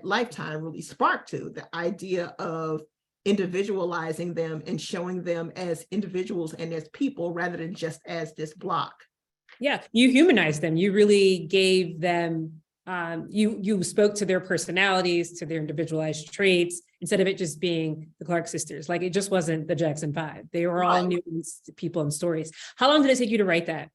Lifetime really sparked to, the idea of individualizing them and showing them as individuals and as people rather than just as this block. Yeah, you humanized them. You really gave them, you spoke to their personalities, to their individualized traits, instead of it just being the Clark sisters. Like, it just wasn't the Jackson Five. They were all new people and stories. How long did it take you to write that?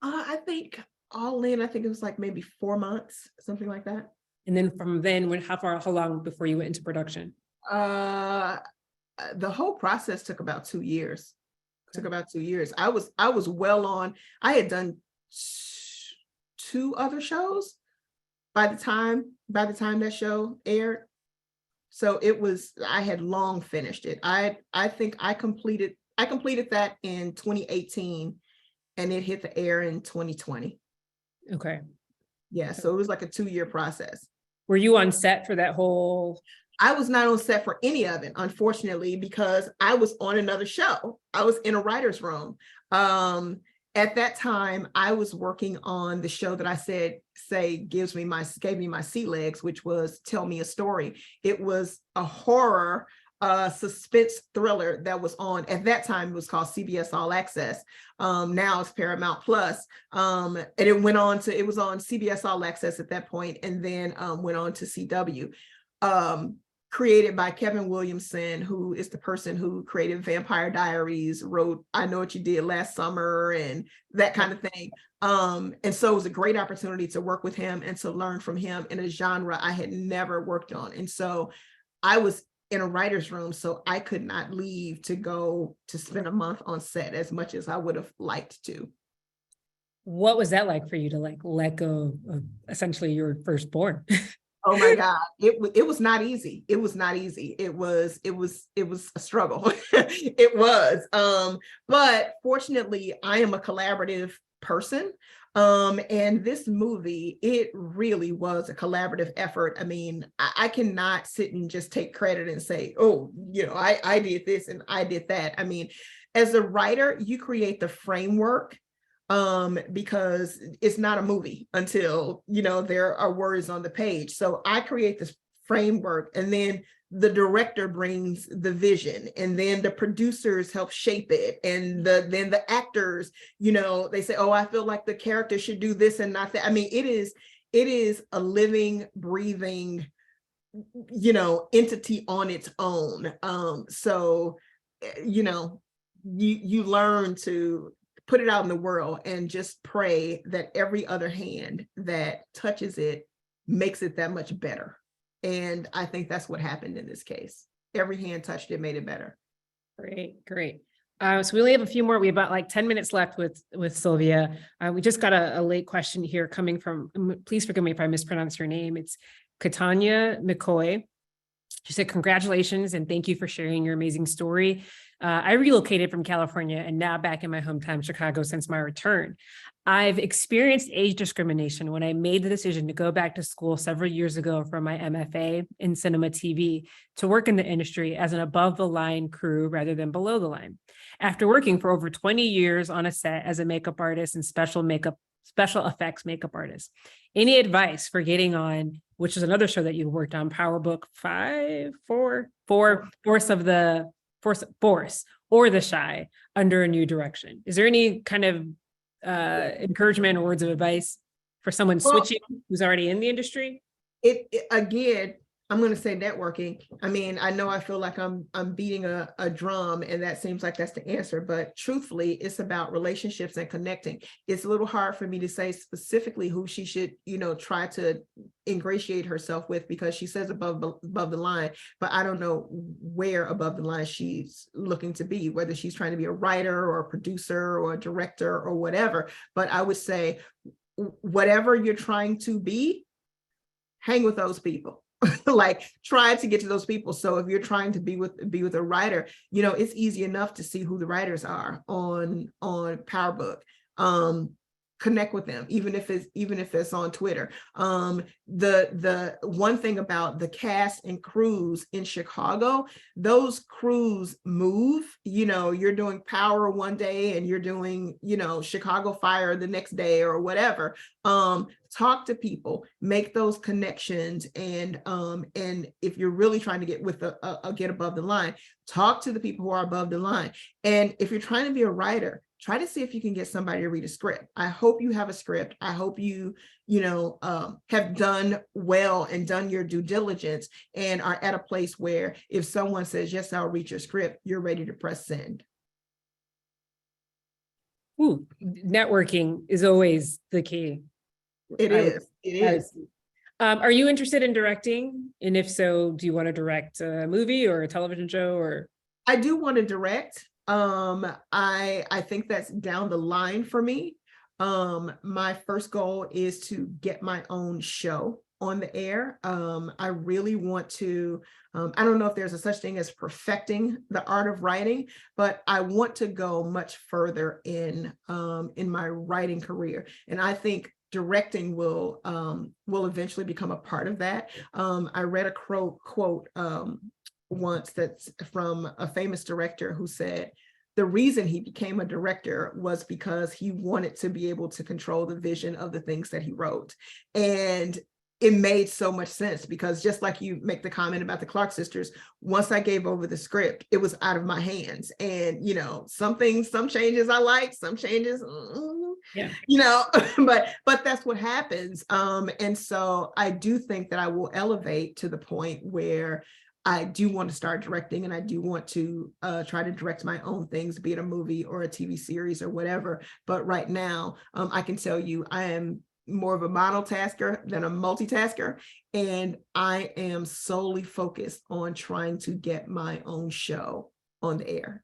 I think all in, I think it was like maybe 4 months, something like that. And then from then, how long before you went into production? The whole process took about 2 years. Took about 2 years. I was well on. I had done 2 other shows by the time that show aired. So I had long finished it. I think I completed that in 2018, and it hit the air in 2020. Okay. Yeah, so it was like a 2-year process. Were you on set for that whole? I was not on set for any of it, unfortunately, because I was on another show. I was in a writer's room. At that time, I was working on the show that I gave me my sea legs, which was Tell Me a Story. It was a horror suspense thriller that was on, at that time, it was called CBS All Access. Now it's Paramount Plus. And it was on CBS All Access at that point, and then went on to CW. Created by Kevin Williamson, who is the person who created Vampire Diaries, wrote I Know What You Did Last Summer, and that kind of thing. And so it was a great opportunity to work with him and to learn from him in a genre I had never worked on. And so I was in a writer's room, so I could not leave to go to spend a month on set, as much as I would have liked to. What was that like for you to let go of essentially your firstborn? Oh my God, it was not easy. It was not easy. It was a struggle. It was. But fortunately, I am a collaborative person. And this movie, it really was a collaborative effort. I mean, I cannot sit and just take credit and say, oh, you know, I did this and I did that. I mean, as a writer, you create the framework, because it's not a movie until, you know, there are words on the page. So I create this framework, and then the director brings the vision, and then the producers help shape it. And then the actors, you know, they say, oh, I feel like the character should do this and not that. I mean, it is a living, breathing, you know, entity on its own. So, you know, you learn to put it out in the world and just pray that every other hand that touches it makes it that much better. And I think that's what happened in this case. Every hand touched it, made it better. Great. So we only have a few more. We have about like 10 minutes left with Sylvia. We just got a late question here coming from, please forgive me if I mispronounce your name. It's Katanya McCoy. She said, congratulations and thank you for sharing your amazing story. I relocated from California and now back in my hometown, Chicago, since my return. I've experienced age discrimination when I made the decision to go back to school several years ago for my MFA in cinema TV to work in the industry as an above the line crew rather than below the line. After working for over 20 years on a set as a makeup artist and special makeup special effects makeup artist. Any advice for getting on, which is another show that you worked on, Power Book 5, 4, Force or The Shy, under a new direction? Is there any kind of encouragement or words of advice for someone switching who's already in the industry? Again, I'm going to say networking. I mean, I know I feel like I'm beating a drum, and that seems like that's the answer, but truthfully, it's about relationships and connecting. It's a little hard for me to say specifically who she should, try to ingratiate herself with, because she says above the line, but I don't know where above the line she's looking to be, whether she's trying to be a writer or a producer or a director or whatever. But I would say, whatever you're trying to be, hang with those people. Like, try to get to those people. So if you're trying to be with a writer, it's easy enough to see who the writers are on Power Book. Connect with them, even if it's on Twitter. The one thing about the cast and crews in Chicago, those crews move. You're doing Power one day and you're doing, Chicago Fire the next day or whatever. Talk to people, make those connections, and if you're really trying to get get above the line, talk to the people who are above the line. And if you're trying to be a writer, try to see if you can get somebody to read a script. I hope you have a script. I hope you have done well and done your due diligence and are at a place where if someone says, yes, I'll read your script, you're ready to press send. Ooh, networking is always the key. It is. Are you interested in directing? And if so, do you want to direct a movie or a television show? Or I do want to direct. I think that's down the line for me. My first goal is to get my own show on the air. I really want to, I don't know if there's a such thing as perfecting the art of writing, but I want to go much further in my writing career. And I think directing will eventually become a part of that. I read a quote once that's from a famous director who said the reason he became a director was because he wanted to be able to control the vision of the things that he wrote. And it made so much sense, because just like you make the comment about the Clark sisters, once I gave over the script, it was out of my hands. And, some changes I like, some changes, but that's what happens. And so I do think that I will elevate to the point where I do want to start directing, and I do want to try to direct my own things, be it a movie or a TV series or whatever. But right now, I can tell you I am more of a monotasker than a multitasker, and I am solely focused on trying to get my own show on the air.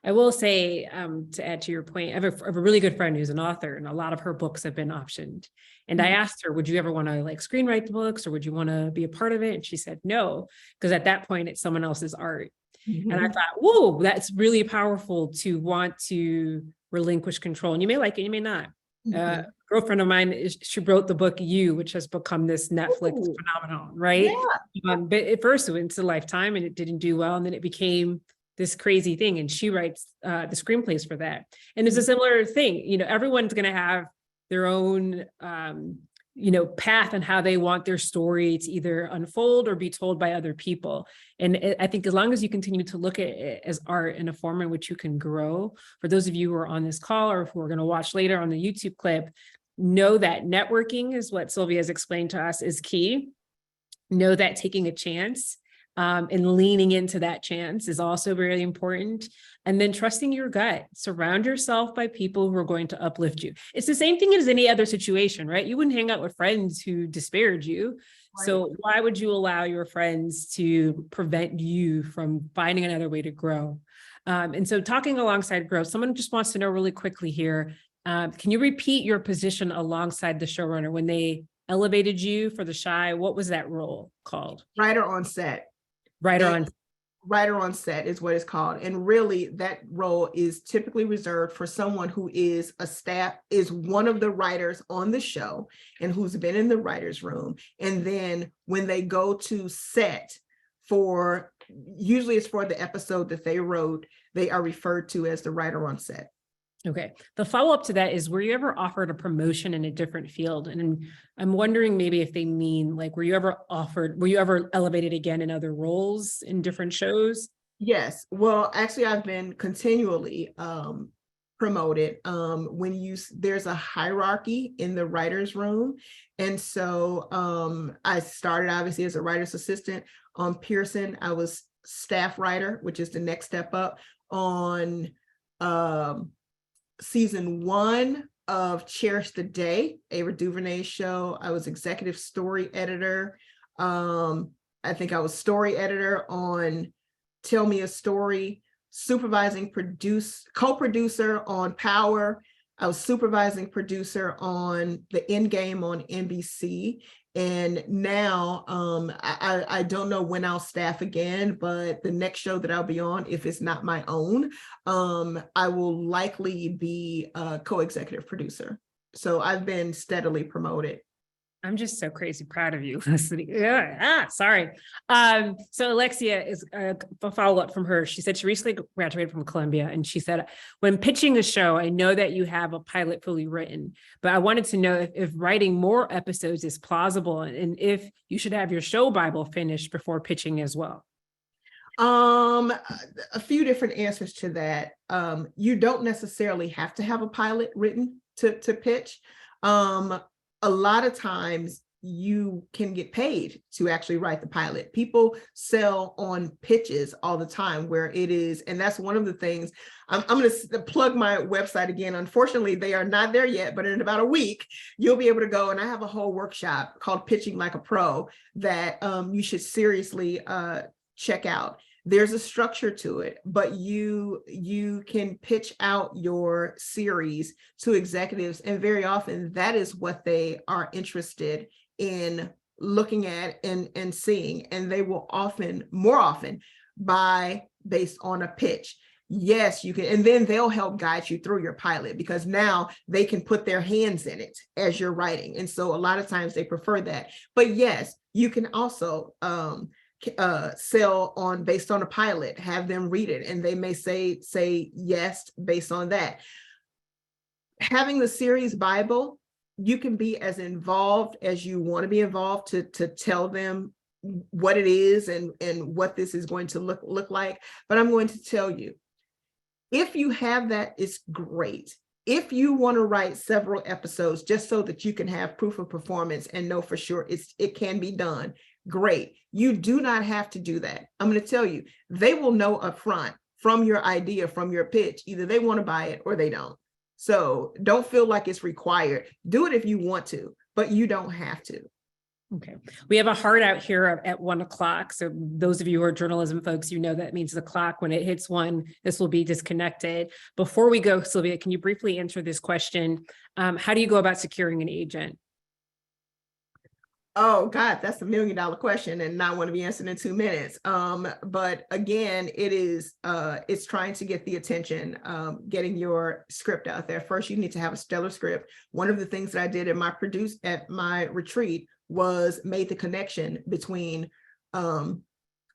I will say, to add to your point, I have a really good friend who's an author, and a lot of her books have been optioned. And I asked her, would you ever want to screenwrite the books, or would you want to be a part of it? And she said, no, because at that point it's someone else's art. And I thought, whoa, that's really powerful to want to relinquish control. And you may like it, you may not. A girlfriend of mine, she wrote the book You, which has become this Netflix phenomenon, right? Yeah. But at first it went to Lifetime and it didn't do well. And then it became this crazy thing. And she writes the screenplays for that. And it's a similar thing. Everyone's going to have their own, path and how they want their story to either unfold or be told by other people. And I think as long as you continue to look at it as art in a form in which you can grow, for those of you who are on this call or who are going to watch later on the YouTube clip, know that networking is what Sylvia has explained to us is key. Know that taking a chance and leaning into that chance is also very important. And then trusting your gut. Surround yourself by people who are going to uplift you. It's the same thing as any other situation, right? You wouldn't hang out with friends who disparage you. Right. So why would you allow your friends to prevent you from finding another way to grow? And so talking alongside growth, someone just wants to know really quickly here, can you repeat your position alongside the showrunner when they elevated you for The Shy? What was that role called? Writer on set. Writer on set is what it's called. And really that role is typically reserved for someone who is one of the writers on the show and who's been in the writer's room. And then when they go to set usually it's for the episode that they wrote, they are referred to as the writer on set. Okay. The follow-up to that is, were you ever offered a promotion in a different field? And I'm wondering maybe if they mean like, were you ever elevated again in other roles in different shows? Yes. Well, actually, I've been continually promoted. There's a hierarchy in the writer's room. And so I started obviously as a writer's assistant on Pearson. I was staff writer, which is the next step up. On season 1 of Cherish the Day, Ava DuVernay's show, I was executive story editor. I think I was story editor on Tell Me a Story, co-producer on Power. I was supervising producer on The Endgame on NBC. And now I don't know when I'll staff again, but the next show that I'll be on, if it's not my own, I will likely be a co-executive producer. So I've been steadily promoted. I'm just so crazy proud of you. Sorry. So Alexia is a follow-up from her. She said she recently graduated from Columbia, and she said, when pitching a show, I know that you have a pilot fully written, but I wanted to know if writing more episodes is plausible, and if you should have your show Bible finished before pitching as well. A few different answers to that. You don't necessarily have to have a pilot written to pitch. A lot of times you can get paid to actually write the pilot. People sell on pitches all the time where it is, and that's one of the things. I'm going to plug my website again. Unfortunately, they are not there yet, but in about a week, you'll be able to go, and I have a whole workshop called Pitching Like a Pro that you should seriously check out. There's a structure to it, but you can pitch out your series to executives, and very often that is what they are interested in looking at and seeing, and they will more often buy based on a pitch. Yes, you can, and then they'll help guide you through your pilot, because now they can put their hands in it as you're writing, and so a lot of times they prefer that. But yes, you can also sell on based on a pilot, have them read it, and they may say yes based on that. Having the series Bible, you can be as involved as you want to be involved to tell them what it is and what this is going to look like. But I'm going to tell you, if you have that, it's great. If you want to write several episodes just so that you can have proof of performance and know for sure it can be done, great. You do not have to do that. I'm going to tell you, they will know upfront from your idea, from your pitch, either they want to buy it or they don't. So don't feel like it's required. Do it if you want to, but you don't have to. Okay. We have a hard out here at 1 o'clock. So those of you who are journalism folks, you know that means the clock, when it hits 1, this will be disconnected. Before we go, Sylvia, can you briefly answer this question? How do you go about securing an agent? Oh God, that's $1 million question, and not want to be answered in 2 minutes. But again, it's trying to get the attention, getting your script out there. First, you need to have a stellar script. One of the things that I did at my retreat was made the connection between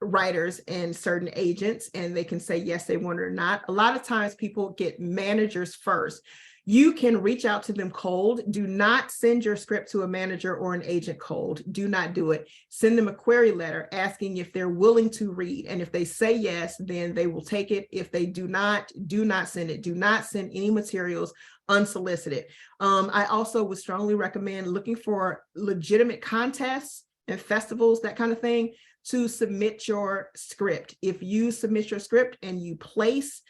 writers and certain agents, and they can say yes, they want it or not. A lot of times people get managers first. You can reach out to them cold. Do not send your script to a manager or an agent cold. Do not do it. Send them a query letter asking if they're willing to read. And if they say yes, then they will take it. If they do not send it. Do not send any materials unsolicited. I also would strongly recommend looking for legitimate contests and festivals, that kind of thing, to submit your script. If you submit your script and you place,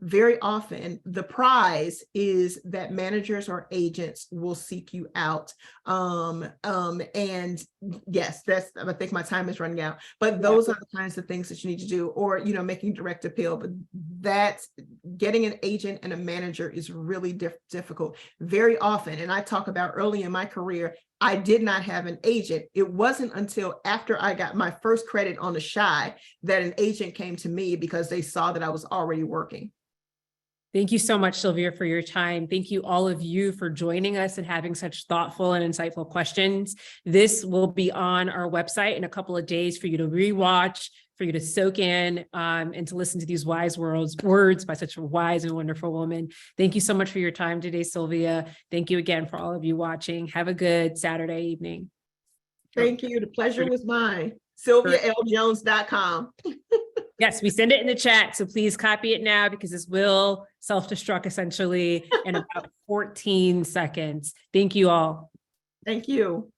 very often the prize is that managers or agents will seek you out. And yes, I think my time is running out, but those are the kinds of things that you need to do, or, making direct appeal. But that's getting an agent and a manager is really difficult very often. And I talk about early in my career, I did not have an agent. It wasn't until after I got my first credit on the Shy that an agent came to me, because they saw that I was already working. Thank you so much, Sylvia, for your time. Thank you, all of you, for joining us and having such thoughtful and insightful questions. This will be on our website in a couple of days for you to rewatch, for you to soak in and to listen to these wise words by such a wise and wonderful woman. Thank you so much for your time today, Sylvia. Thank you again for all of you watching. Have a good Saturday evening. Thank you. The pleasure was mine. SylviaLJones.com. Yes, we send it in the chat. So please copy it now because this will self-destruct essentially in about 14 seconds. Thank you all. Thank you.